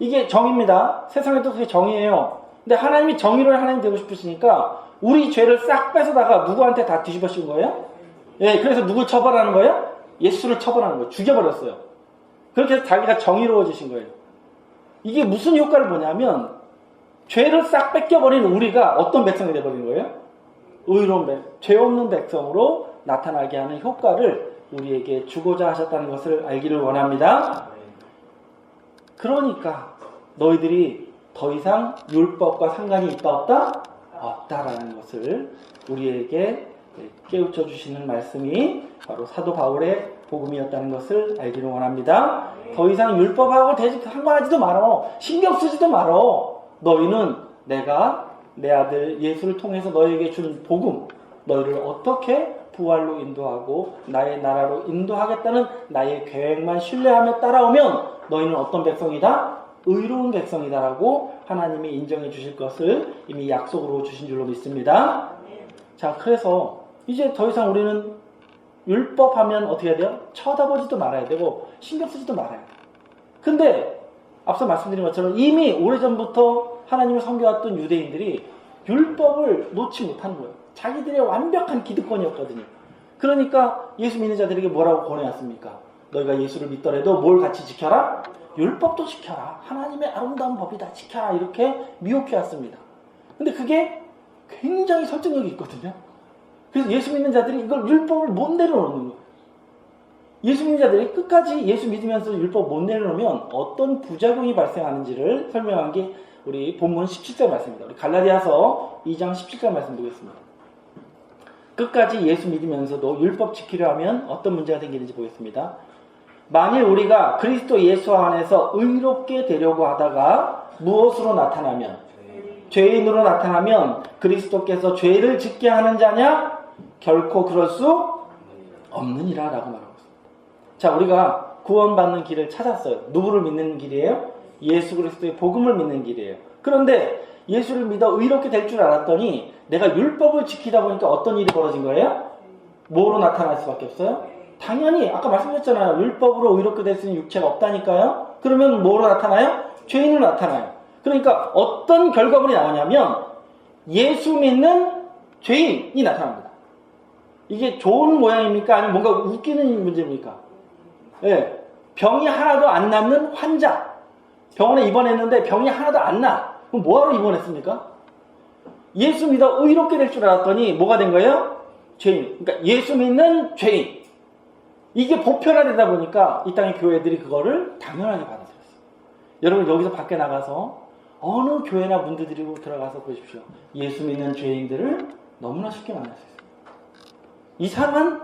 이게 정의입니다. 세상에도 그게 정의예요. 근데 하나님이 정의로운 하나님이 되고 싶으시니까 우리 죄를 싹 뺏어다가 누구한테 다 뒤집어 씌운 거예요? 예, 그래서 누굴 처벌하는 거예요? 예수를 처벌하는 거예요. 죽여버렸어요. 그렇게 해서 자기가 정의로워지신 거예요. 이게 무슨 효과를 보냐면 죄를 싹 뺏겨버린 우리가 어떤 백성이 되어버린 거예요? 의로운 백성, 죄 없는 백성으로 나타나게 하는 효과를 우리에게 주고자 하셨다는 것을 알기를 원합니다. 그러니까 너희들이 더 이상 율법과 상관이 있다 없다? 없다라는 것을 우리에게 깨우쳐 주시는 말씀이 바로 사도 바울의 복음이었다는 것을 알기를 원합니다. 더 이상 율법하고 상관하지도 말어. 신경 쓰지도 말어. 너희는 내가 내 아들 예수를 통해서 너희에게 준 복음, 너희를 어떻게 부활로 인도하고 나의 나라로 인도하겠다는 나의 계획만 신뢰하며 따라오면 너희는 어떤 백성이다? 의로운 백성이다라고 하나님이 인정해 주실 것을 이미 약속으로 주신 줄로 믿습니다. 자, 그래서 이제 더 이상 우리는 율법하면 어떻게 해야 돼요? 쳐다보지도 말아야 되고 신경 쓰지도 말아야 돼요. 근데 앞서 말씀드린 것처럼 이미 오래전부터 하나님을 섬겨왔던 유대인들이 율법을 놓지 못하는 거예요. 자기들의 완벽한 기득권이었거든요. 그러니까 예수 믿는 자들에게 뭐라고 권해왔습니까? 너희가 예수를 믿더라도 뭘 같이 지켜라? 율법도 지켜라. 하나님의 아름다운 법이다. 지켜라. 이렇게 미혹해왔습니다. 근데 그게 굉장히 설득력이 있거든요. 그래서 예수 믿는 자들이 이걸 율법을 못 내려놓는 거예요. 예수 믿는 자들이 끝까지 예수 믿으면서 율법 못 내려놓으면 어떤 부작용이 발생하는지를 설명한 게 우리 본문 17절 말씀입니다. 우리 갈라디아서 2장 17절 말씀 보겠습니다. 끝까지 예수 믿으면서도 율법 지키려 하면 어떤 문제가 생기는지 보겠습니다. 만일 우리가 그리스도 예수 안에서 의롭게 되려고 하다가 무엇으로 나타나면? 죄인으로 나타나면 그리스도께서 죄를 짓게 하는 자냐? 결코 그럴 수 없느니라 라고 말하고 있습니다. 자, 우리가 구원받는 길을 찾았어요. 누구를 믿는 길이에요? 예수 그리스도의 복음을 믿는 길이에요. 그런데 예수를 믿어 의롭게 될 줄 알았더니 내가 율법을 지키다 보니까 어떤 일이 벌어진 거예요? 뭐로 나타날 수밖에 없어요? 당연히 아까 말씀드렸잖아요. 율법으로 의롭게 될 수 있는 육체가 없다니까요. 그러면 뭐로 나타나요? 죄인으로 나타나요. 그러니까 어떤 결과물이 나오냐면 예수 믿는 죄인이 나타납니다. 이게 좋은 모양입니까? 아니면 뭔가 웃기는 문제입니까? 예, 병이 하나도 안 낫는 환자. 병원에 입원했는데 병이 하나도 안 나. 그럼 뭐하러 입원했습니까? 예수 믿어 의롭게 될 줄 알았더니 뭐가 된 거예요? 죄인. 그러니까 예수 믿는 죄인. 이게 보편화되다 보니까 이 땅의 교회들이 그거를 당연하게 받아들였어요. 여러분 여기서 밖에 나가서 어느 교회나 문들이고 들어가서 보십시오. 예수 믿는 죄인들을 너무나 쉽게 만날 수 있어요. 이상한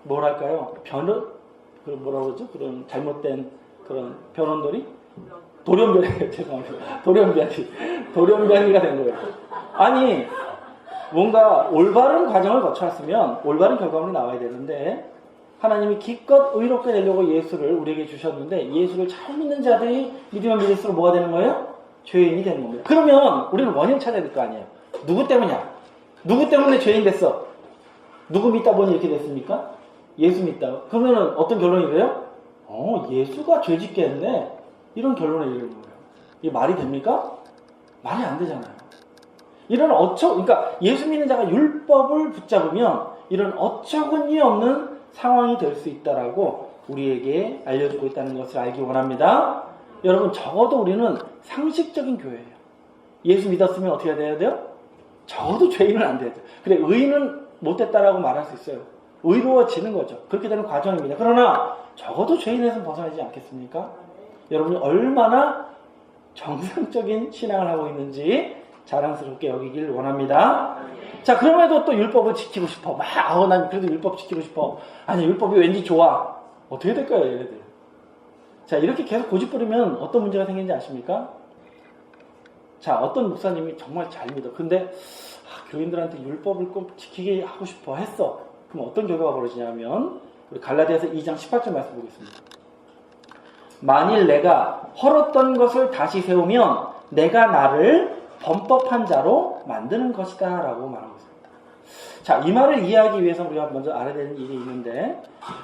뭐랄까요? 뭐라고 그러죠? 그런 잘못된 그런 변론들이 돌연변이 죄송합니다. 돌연변이가 된 거예요. 아니 뭔가 올바른 과정을 거쳐왔으면 올바른 결과물이 나와야 되는데 하나님이 기껏 의롭게 되려고 예수를 우리에게 주셨는데 예수를 잘 믿는 자들이 믿으면 믿을수록 뭐가 되는 거예요? 죄인이 되는 겁니다. 그러면 우리는 원인을 찾아야 될 거 아니에요. 누구 때문이야? 누구 때문에 죄인 됐어? 누구 믿다 보니 이렇게 됐습니까? 예수 믿다. 그러면 어떤 결론이 돼요? 예수가 죄 짓게 했네. 이런 결론에 이르는 거예요. 이게 말이 됩니까? 말이 안 되잖아요. 그러니까 예수 믿는 자가 율법을 붙잡으면 이런 어처구니 없는 상황이 될 수 있다라고 우리에게 알려주고 있다는 것을 알기 원합니다. 여러분 적어도 우리는 상식적인 교회예요. 예수 믿었으면 어떻게 해야 돼요? 적어도 죄인은 안 돼야 돼요. 그래 의인은 못됐다라고 말할 수 있어요. 의로워지는 거죠. 그렇게 되는 과정입니다. 그러나 적어도 죄인에서 벗어나지 않겠습니까? 여러분이 얼마나 정상적인 신앙을 하고 있는지 자랑스럽게 여기길 원합니다. 자, 그럼에도 또 율법을 지키고 싶어. 난 그래도 율법 지키고 싶어. 아니, 율법이 왠지 좋아. 어떻게 될까요, 얘네들? 자, 이렇게 계속 고집부리면 어떤 문제가 생기는지 아십니까? 자, 어떤 목사님이 정말 잘 믿어. 근데 교인들한테 율법을 꼭 지키게 하고 싶어 했어. 그럼 어떤 결과가 벌어지냐면 우리 갈라디아서 2장 18절 말씀 보겠습니다. 만일 내가 헐었던 것을 다시 세우면 내가 나를 범법한 자로 만드는 것이다 라고 말하고 있습니다. 자, 이 말을 이해하기 위해서 우리가 먼저 알아야 되는 일이 있는데,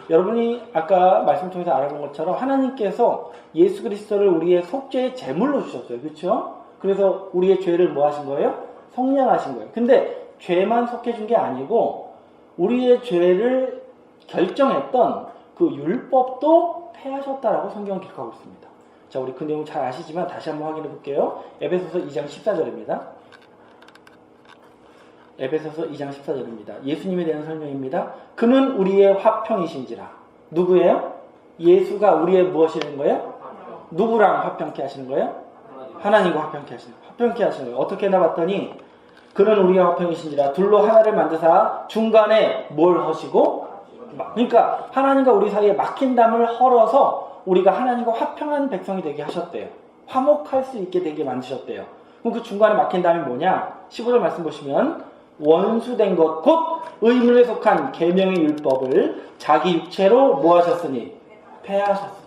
여러분이 아까 말씀 통해서 알아본 것처럼 하나님께서 예수 그리스도를 우리의 속죄의 제물로 주셨어요. 그렇죠? 그래서 우리의 죄를 뭐 하신 거예요? 속량하신 거예요. 근데 죄만 속해준 게 아니고 우리의 죄를 결정했던 그 율법도 폐하셨다라고 성경은 기록하고 있습니다. 자, 우리 그 내용 잘 아시지만 다시 한번 확인해 볼게요. 에베소서 2장 14절입니다. 에베소서 2장 14절입니다. 예수님에 대한 설명입니다. 그는 우리의 화평이신지라. 누구예요? 예수가 우리의 무엇이라는 거예요? 누구랑 화평케 하시는 거예요? 하나님과 화평케 하시는 거예요. 어떻게 나봤더니 그는 우리의 화평이신지라. 둘로 하나를 만드사 중간에 뭘 하시고? 그러니까 하나님과 우리 사이에 막힌 담을 헐어서 우리가 하나님과 화평한 백성이 되게 하셨대요. 화목할 수 있게 되게 만드셨대요. 그럼 그 중간에 막힌 담이 뭐냐? 15절 말씀 보시면 원수된 것 곧 의문에 속한 계명의 율법을 자기 육체로 뭐 하셨으니? 폐하셨으니.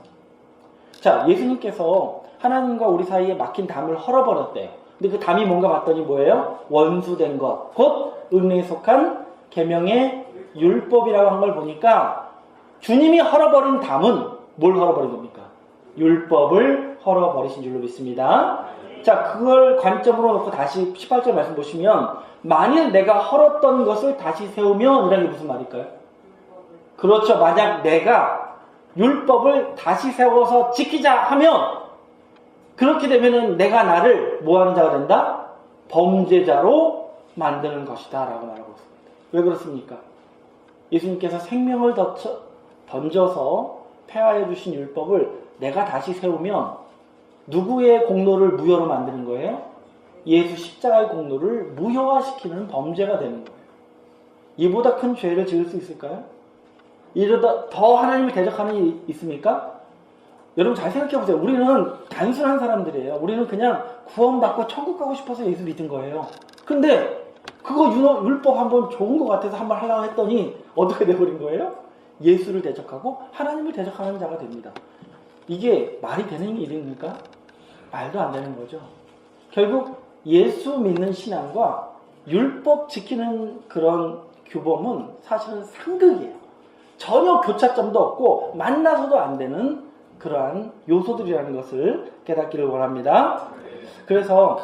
자, 예수님께서 하나님과 우리 사이에 막힌 담을 헐어버렸대요. 근데 그 담이 뭔가 봤더니 뭐예요? 원수된 것 곧 의문에 속한 계명의 율법이라고 한 걸 보니까 주님이 헐어버린 담은 뭘 헐어버린 겁니까? 율법을 헐어버리신 줄로 믿습니다. 자, 그걸 관점으로 놓고 다시 18절 말씀 보시면 만일 내가 헐었던 것을 다시 세우면 이라는 게 무슨 말일까요? 그렇죠. 만약 내가 율법을 다시 세워서 지키자 하면 그렇게 되면은 내가 나를 뭐 하는 자가 된다? 범죄자로 만드는 것이다 라고 말하고 있습니다. 왜 그렇습니까? 예수님께서 생명을 던져서 폐하해 주신 율법을 내가 다시 세우면 누구의 공로를 무효로 만드는 거예요? 예수 십자가의 공로를 무효화시키는 범죄가 되는 거예요. 이보다 큰 죄를 지을 수 있을까요? 이러다 더 하나님을 대적하는 일이 있습니까? 여러분 잘 생각해 보세요. 우리는 단순한 사람들이에요. 우리는 그냥 구원받고 천국 가고 싶어서 예수 믿은 거예요. 근데 그거 율법 한번 좋은 것 같아서 한번 하려고 했더니 어떻게 돼버린 거예요? 예수를 대적하고 하나님을 대적하는 자가 됩니다. 이게 말이 되는 일입니까? 말도 안 되는 거죠. 결국 예수 믿는 신앙과 율법 지키는 그런 규범은 사실은 상극이에요. 전혀 교차점도 없고 만나서도 안 되는 그러한 요소들이라는 것을 깨닫기를 원합니다. 그래서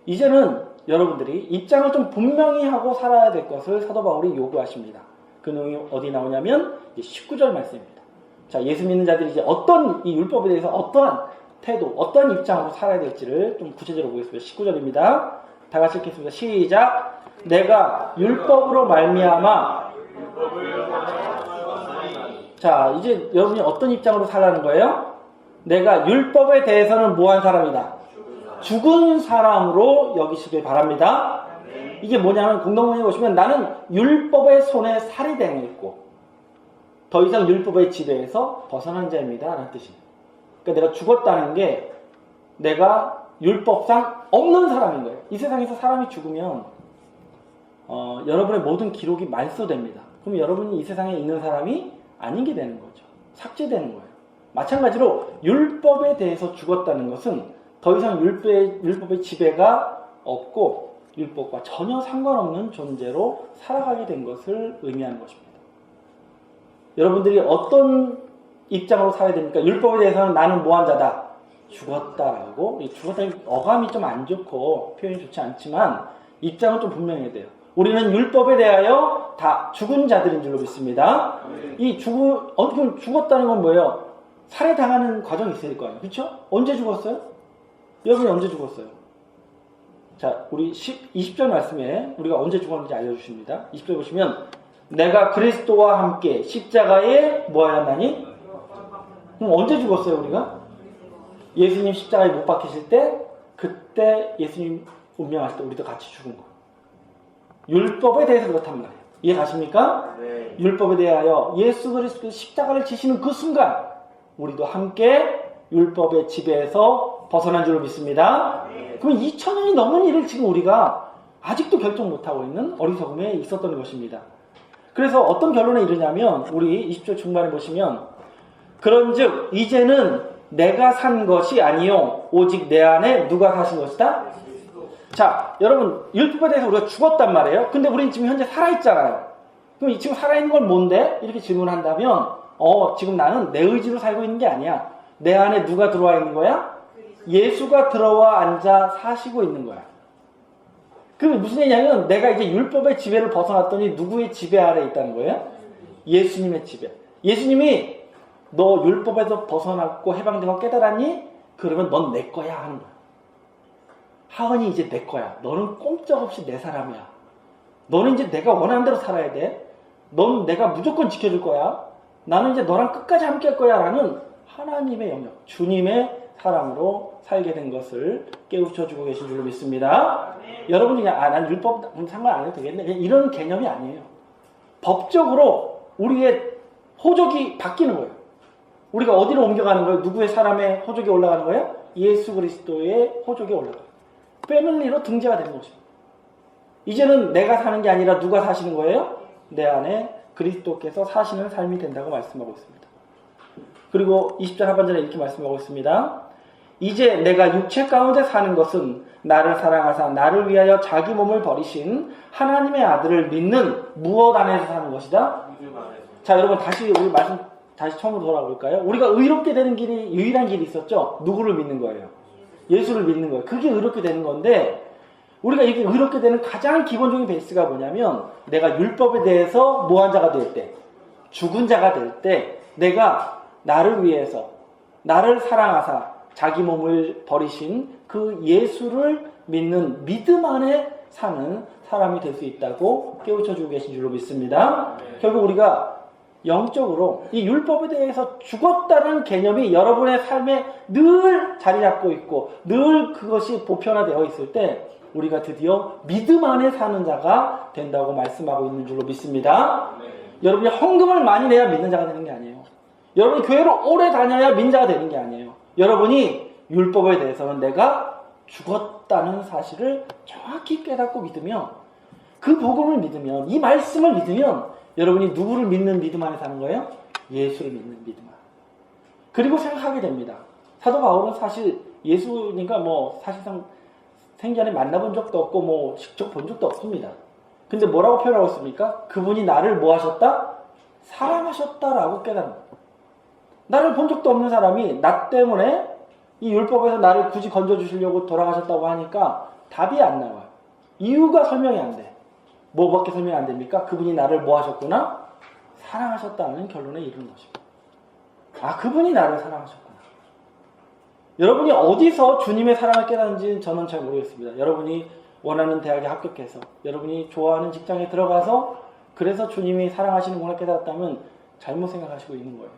이제는 여러분들이 입장을 좀 분명히 하고 살아야 될 것을 사도 바울이 요구하십니다. 그 내용이 어디 나오냐면 19절 말씀입니다. 자, 예수 믿는 자들이 이제 어떤 이 율법에 대해서 어떠한 태도, 어떤 입장으로 살아야 될지를 좀 구체적으로 보겠습니다. 19절입니다. 다 같이 읽겠습니다. 시작. 내가 율법으로 말미암아. 자, 이제 여러분이 어떤 입장으로 살라는 거예요? 내가 율법에 대해서는 뭐한 사람이다? 죽은 사람으로 여기시길 바랍니다. 이게 뭐냐면 공동문에 보시면 나는 율법의 손에 살이 당했고 더 이상 율법의 지배에서 벗어난 자입니다 라는 뜻이에요. 그러니까 내가 죽었다는 게 내가 율법상 없는 사람인 거예요. 이 세상에서 사람이 죽으면 여러분의 모든 기록이 말소됩니다. 그럼 여러분이 이 세상에 있는 사람이 아닌 게 되는 거죠. 삭제되는 거예요. 마찬가지로 율법에 대해서 죽었다는 것은 더 이상 율법의 지배가 없고 율법과 전혀 상관없는 존재로 살아가게 된 것을 의미하는 것입니다. 여러분들이 어떤 입장으로 살아야 됩니까? 율법에 대해서는 나는 뭐한 자다? 죽었다라고. 죽었다는 어감이 좀 안 좋고 표현이 좋지 않지만 입장은 좀 분명해야 돼요. 우리는 율법에 대하여 다 죽은 자들인 줄로 믿습니다. 이 죽었다는 건 뭐예요? 살해당하는 과정이 있을 거 아니에요. 그렇죠? 언제 죽었어요? 여러분이 언제 죽었어요? 자, 우리 20절 말씀에 우리가 언제 죽었는지 알려주십니다. 20절 보시면 내가 그리스도와 함께 십자가에 뭐하였나니? 그럼 언제 죽었어요 우리가? 예수님 십자가에 못 박히실 때, 그때 예수님 운명하실 때 우리도 같이 죽은 거예요. 율법에 대해서 그렇단 말이에요. 이해 가십니까? 네. 율법에 대하여 예수 그리스도의 십자가를 지시는 그 순간 우리도 함께 율법의 지배에서 벗어난 줄로 믿습니다. 네. 그럼 2000년이 넘은 일을 지금 우리가 아직도 결정 못하고 있는 어리석음에 있었던 것입니다. 그래서 어떤 결론에 이르냐면 우리 20절 중반에 보시면 그런즉 이제는 내가 산 것이 아니요 오직 내 안에 누가 사신 것이다? 자, 여러분 율법에 대해서 우리가 죽었단 말이에요. 근데 우리는 지금 현재 살아있잖아요. 그럼 지금 살아있는 건 뭔데? 이렇게 질문한다면 지금 나는 내 의지로 살고 있는 게 아니야. 내 안에 누가 들어와 있는 거야? 예수가 들어와 앉아 사시고 있는 거야. 그럼 무슨 얘기냐면 내가 이제 율법의 지배를 벗어났더니 누구의 지배 아래 있다는 거예요? 예수님의 지배. 예수님이 너 율법에서 벗어났고 해방된 거 깨달았니? 그러면 넌 내 거야 하는 거야. 하은이 이제 내 거야. 너는 꼼짝없이 내 사람이야. 너는 이제 내가 원하는 대로 살아야 돼. 넌 내가 무조건 지켜줄 거야. 나는 이제 너랑 끝까지 함께 할 거야 라는 하나님의 영역, 주님의 사랑으로 살게 된 것을 깨우쳐주고 계신 줄로 믿습니다. 여러분이 그냥 난 율법 상관 안 해도 되겠네, 그냥 이런 개념이 아니에요. 법적으로 우리의 호족이 바뀌는 거예요. 우리가 어디로 옮겨가는 거예요? 누구의 사람의 호족이 올라가는 거예요? 예수 그리스도의 호족이 올라가요. 패밀리로 등재가 되는 것입니다. 이제는 내가 사는 게 아니라 누가 사시는 거예요? 내 안에 그리스도께서 사시는 삶이 된다고 말씀하고 있습니다. 그리고 20절 하반절에 이렇게 말씀하고 있습니다. 이제 내가 육체 가운데 사는 것은 나를 사랑하사 나를 위하여 자기 몸을 버리신 하나님의 아들을 믿는 무엇 안에서 사는 것이다? 자, 여러분 다시 우리 말씀 다시 처음으로 돌아볼까요? 우리가 의롭게 되는 길이 유일한 길이 있었죠. 누구를 믿는 거예요? 예수를 믿는 거예요. 그게 의롭게 되는 건데 우리가 이렇게 의롭게 되는 가장 기본적인 베이스가 뭐냐면 내가 율법에 대해서 뭐한 자가 될 때, 죽은 자가 될 때 내가 나를 위해서 나를 사랑하사 자기 몸을 버리신 그 예수를 믿는 믿음 안에 사는 사람이 될 수 있다고 깨우쳐주고 계신 줄로 믿습니다. 결국 우리가 영적으로 이 율법에 대해서 죽었다는 개념이 여러분의 삶에 늘 자리 잡고 있고 늘 그것이 보편화되어 있을 때 우리가 드디어 믿음 안에 사는 자가 된다고 말씀하고 있는 줄로 믿습니다. 여러분이 헌금을 많이 내야 믿는 자가 되는 게 아니에요. 여러분이 교회를 오래 다녀야 믿는 자가 되는 게 아니에요. 여러분이 율법에 대해서는 내가 죽었다는 사실을 정확히 깨닫고 믿으면 그 복음을 믿으면 이 말씀을 믿으면 여러분이 누구를 믿는 믿음 안에 사는 거예요? 예수를 믿는 믿음 안에. 그리고 생각하게 됩니다. 사도 바울은 사실 예수니까 사실상 생전에 만나본 적도 없고 직접 본 적도 없습니다. 근데 뭐라고 표현하고 있습니까? 그분이 나를 뭐 하셨다? 사랑하셨다라고 깨닫는 거예요. 나를 본 적도 없는 사람이 나 때문에 이 율법에서 나를 굳이 건져주시려고 돌아가셨다고 하니까 답이 안 나와요. 이유가 설명이 안 돼. 뭐밖에 설명이 안 됩니까? 그분이 나를 뭐 하셨구나? 사랑하셨다는 결론에 이르는 것입니다. 아, 그분이 나를 사랑하셨구나. 여러분이 어디서 주님의 사랑을 깨닫는지는 저는 잘 모르겠습니다. 여러분이 원하는 대학에 합격해서 여러분이 좋아하는 직장에 들어가서 그래서 주님이 사랑하시는구나 깨달았다면 잘못 생각하시고 있는 거예요.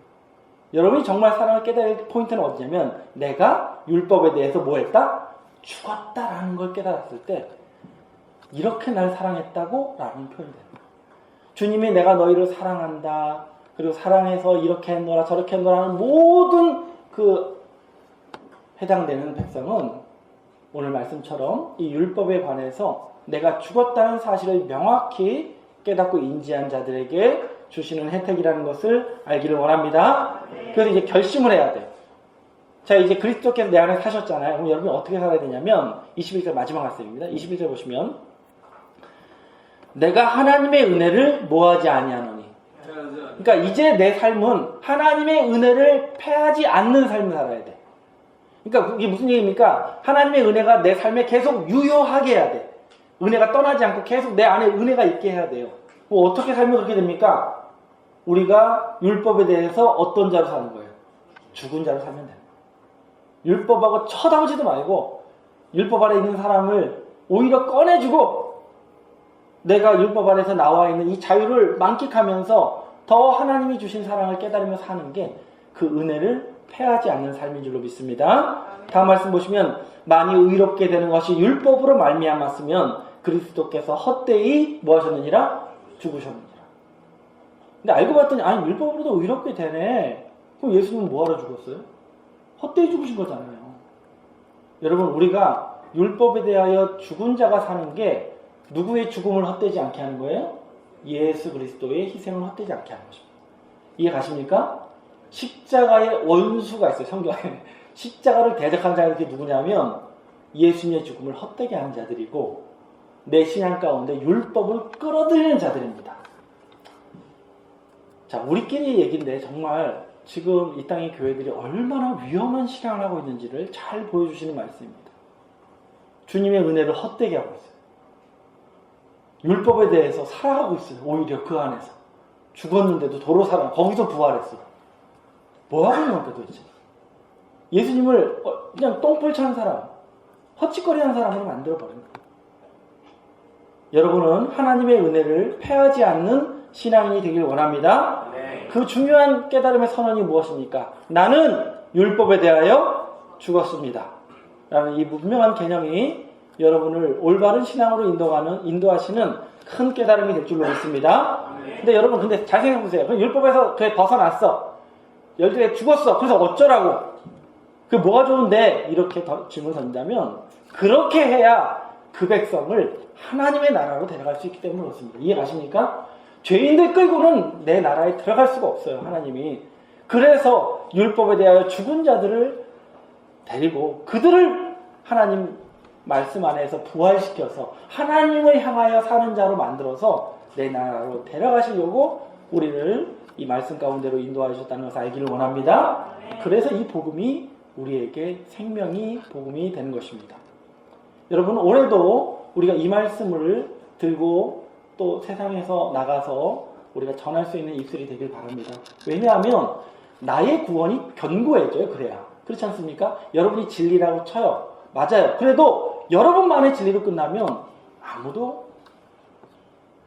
여러분이 정말 사랑을 깨달을 포인트는 어디냐면 내가 율법에 대해서 뭐 했다? 죽었다라는 걸 깨달았을 때 이렇게 날 사랑했다고? 라는 표현이 됩니다. 주님이 내가 너희를 사랑한다. 그리고 사랑해서 이렇게 했노라 저렇게 했노라 하는 모든 그 해당되는 백성은 오늘 말씀처럼 이 율법에 관해서 내가 죽었다는 사실을 명확히 깨닫고 인지한 자들에게 주시는 혜택이라는 것을 알기를 원합니다. 그래서 이제 결심을 해야 돼. 자, 이제 그리스도께서 내 안에 사셨잖아요. 그럼 여러분이 어떻게 살아야 되냐면 21절 마지막 말씀입니다. 21절 보시면 내가 하나님의 은혜를 뭐하지 아니하노니. 그러니까 이제 내 삶은 하나님의 은혜를 패하지 않는 삶을 살아야 돼. 그러니까 이게 무슨 얘기입니까? 하나님의 은혜가 내 삶에 계속 유효하게 해야 돼. 은혜가 떠나지 않고 계속 내 안에 은혜가 있게 해야 돼요. 어떻게 살면 그렇게 됩니까? 우리가 율법에 대해서 어떤 자로 사는 거예요? 죽은 자로 살면 돼요. 율법하고 쳐다보지도 말고 율법 아래 있는 사람을 오히려 꺼내주고 내가 율법 아래서 나와 있는 이 자유를 만끽하면서 더 하나님이 주신 사랑을 깨달으며 사는 게 그 은혜를 패하지 않는 삶인 줄로 믿습니다. 다음 말씀 보시면 많이 의롭게 되는 것이 율법으로 말미암았으면 그리스도께서 헛되이 뭐 하셨느니라? 죽으셨느니라. 근데 알고 봤더니 아니 율법으로도 의롭게 되네. 그럼 예수님은 뭐하러 죽었어요? 헛되이 죽으신 거잖아요. 여러분 우리가 율법에 대하여 죽은 자가 사는 게 누구의 죽음을 헛되지 않게 하는 거예요? 예수 그리스도의 희생을 헛되지 않게 하는 것입니다. 이해 가십니까? 십자가의 원수가 있어요. 성경에. 십자가를 대적하는 자들이 누구냐면 예수님의 죽음을 헛되게 하는 자들이고 내 신앙 가운데 율법을 끌어들이는 자들입니다. 자, 우리끼리 얘기인데 정말 지금 이 땅의 교회들이 얼마나 위험한 신앙을 하고 있는지를 잘 보여주시는 말씀입니다. 주님의 은혜를 헛되게 하고 있어요. 율법에 대해서 살아가고 있어요. 오히려 그 안에서. 죽었는데도 도로 살아. 거기서 부활했어. 뭐하고 있는 겁니까 도대체? 예수님을 그냥 똥불 찬 사람, 헛짓거리하는 사람으로 만들어버린 거예요. 여러분은 하나님의 은혜를 패하지 않는 신앙인이 되길 원합니다. 네. 그 중요한 깨달음의 선언이 무엇입니까? 나는 율법에 대하여 죽었습니다. 라는 이 분명한 개념이 여러분을 올바른 신앙으로 인도하시는 큰 깨달음이 될 줄로 믿습니다. 근데 여러분 잘 생각해보세요. 율법에서 그래 벗어났어. 열두에 죽었어. 그래서 어쩌라고? 그게 뭐가 좋은데? 이렇게 질문을 던진다면 그렇게 해야 그 백성을 하나님의 나라로 데려갈 수 있기 때문에 그렇습니다. 이해 가십니까? 죄인들 끌고는 내 나라에 들어갈 수가 없어요. 하나님이. 그래서 율법에 대하여 죽은 자들을 데리고 그들을 하나님 말씀 안에서 부활시켜서 하나님을 향하여 사는 자로 만들어서 내 나라로 데려가시려고 우리를 이 말씀 가운데로 인도해 주셨다는 것을 알기를 원합니다. 그래서 이 복음이 우리에게 생명이 복음이 되는 것입니다. 여러분 올해도 우리가 이 말씀을 들고 또 세상에서 나가서 우리가 전할 수 있는 입술이 되길 바랍니다. 왜냐하면 나의 구원이 견고해져요. 그래야. 그렇지 않습니까? 여러분이 진리라고 쳐요. 맞아요. 그래도 여러분만의 진리로 끝나면 아무도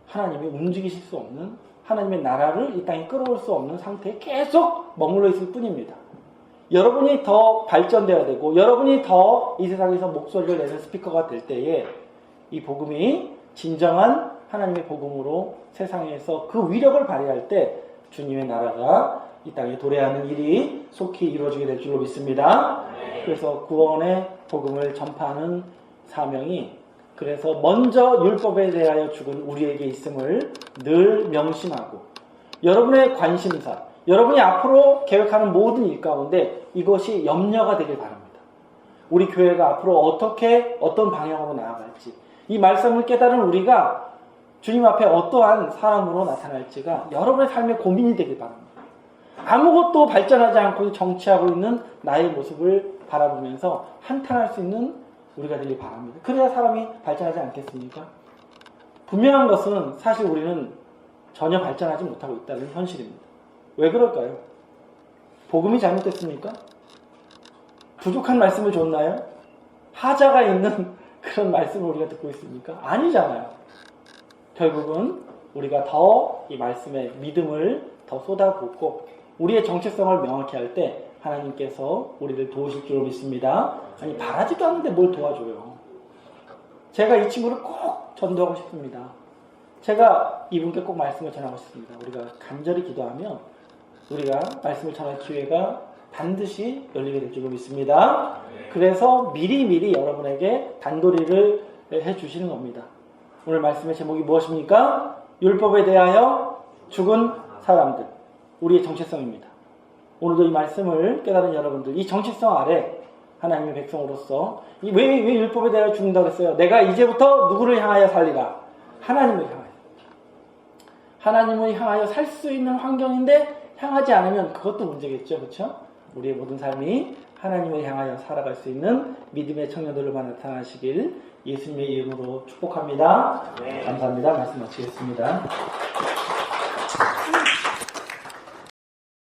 하나님이 움직이실 수 없는 하나님의 나라를 이 땅에 끌어올 수 없는 상태에 계속 머물러 있을 뿐입니다. 여러분이 더 발전되어야 되고 여러분이 더 이 세상에서 목소리를 내는 스피커가 될 때에 이 복음이 진정한 하나님의 복음으로 세상에서 그 위력을 발휘할 때 주님의 나라가 이 땅에 도래하는 일이 속히 이루어지게 될 줄로 믿습니다. 그래서 구원의 복음을 전파하는 사명이 그래서 먼저 율법에 대하여 죽은 우리에게 있음을 늘 명심하고 여러분의 관심사, 여러분이 앞으로 계획하는 모든 일 가운데 이것이 염려가 되길 바랍니다. 우리 교회가 앞으로 어떤 방향으로 나아갈지 이 말씀을 깨달은 우리가 주님 앞에 어떠한 사람으로 나타날지가 여러분의 삶의 고민이 되길 바랍니다. 아무것도 발전하지 않고 정치하고 있는 나의 모습을 바라보면서 한탄할 수 있는 우리가 되길 바랍니다. 그래야 사람이 발전하지 않겠습니까? 분명한 것은 사실 우리는 전혀 발전하지 못하고 있다는 현실입니다. 왜 그럴까요? 복음이 잘못됐습니까? 부족한 말씀을 줬나요? 하자가 있는 그런 말씀을 우리가 듣고 있습니까? 아니잖아요. 결국은 우리가 더 이 말씀에 믿음을 더 쏟아붓고 우리의 정체성을 명확히 할 때 하나님께서 우리를 도우실 줄로 믿습니다. 아니 바라지도 않는데 뭘 도와줘요. 제가 이 친구를 꼭 전도하고 싶습니다. 제가 이분께 꼭 말씀을 전하고 싶습니다. 우리가 간절히 기도하면 우리가 말씀을 전할 기회가 반드시 열리게 될 줄로 믿습니다. 그래서 미리미리 여러분에게 단도리를 해주시는 겁니다. 오늘 말씀의 제목이 무엇입니까? 율법에 대하여 죽은 사람들, 우리의 정체성입니다. 오늘도 이 말씀을 깨달은 여러분들, 이 정체성 아래 하나님의 백성으로서 왜 율법에 대하여 죽는다고 했어요? 내가 이제부터 누구를 향하여 살리라? 하나님을 향하여. 하나님을 향하여 살 수 있는 환경인데 향하지 않으면 그것도 문제겠죠. 그렇죠? 우리의 모든 삶이 하나님을 향하여 살아갈 수 있는 믿음의 청년들로만 나타나시길 예수님의 이름으로 축복합니다. 감사합니다. 말씀 마치겠습니다.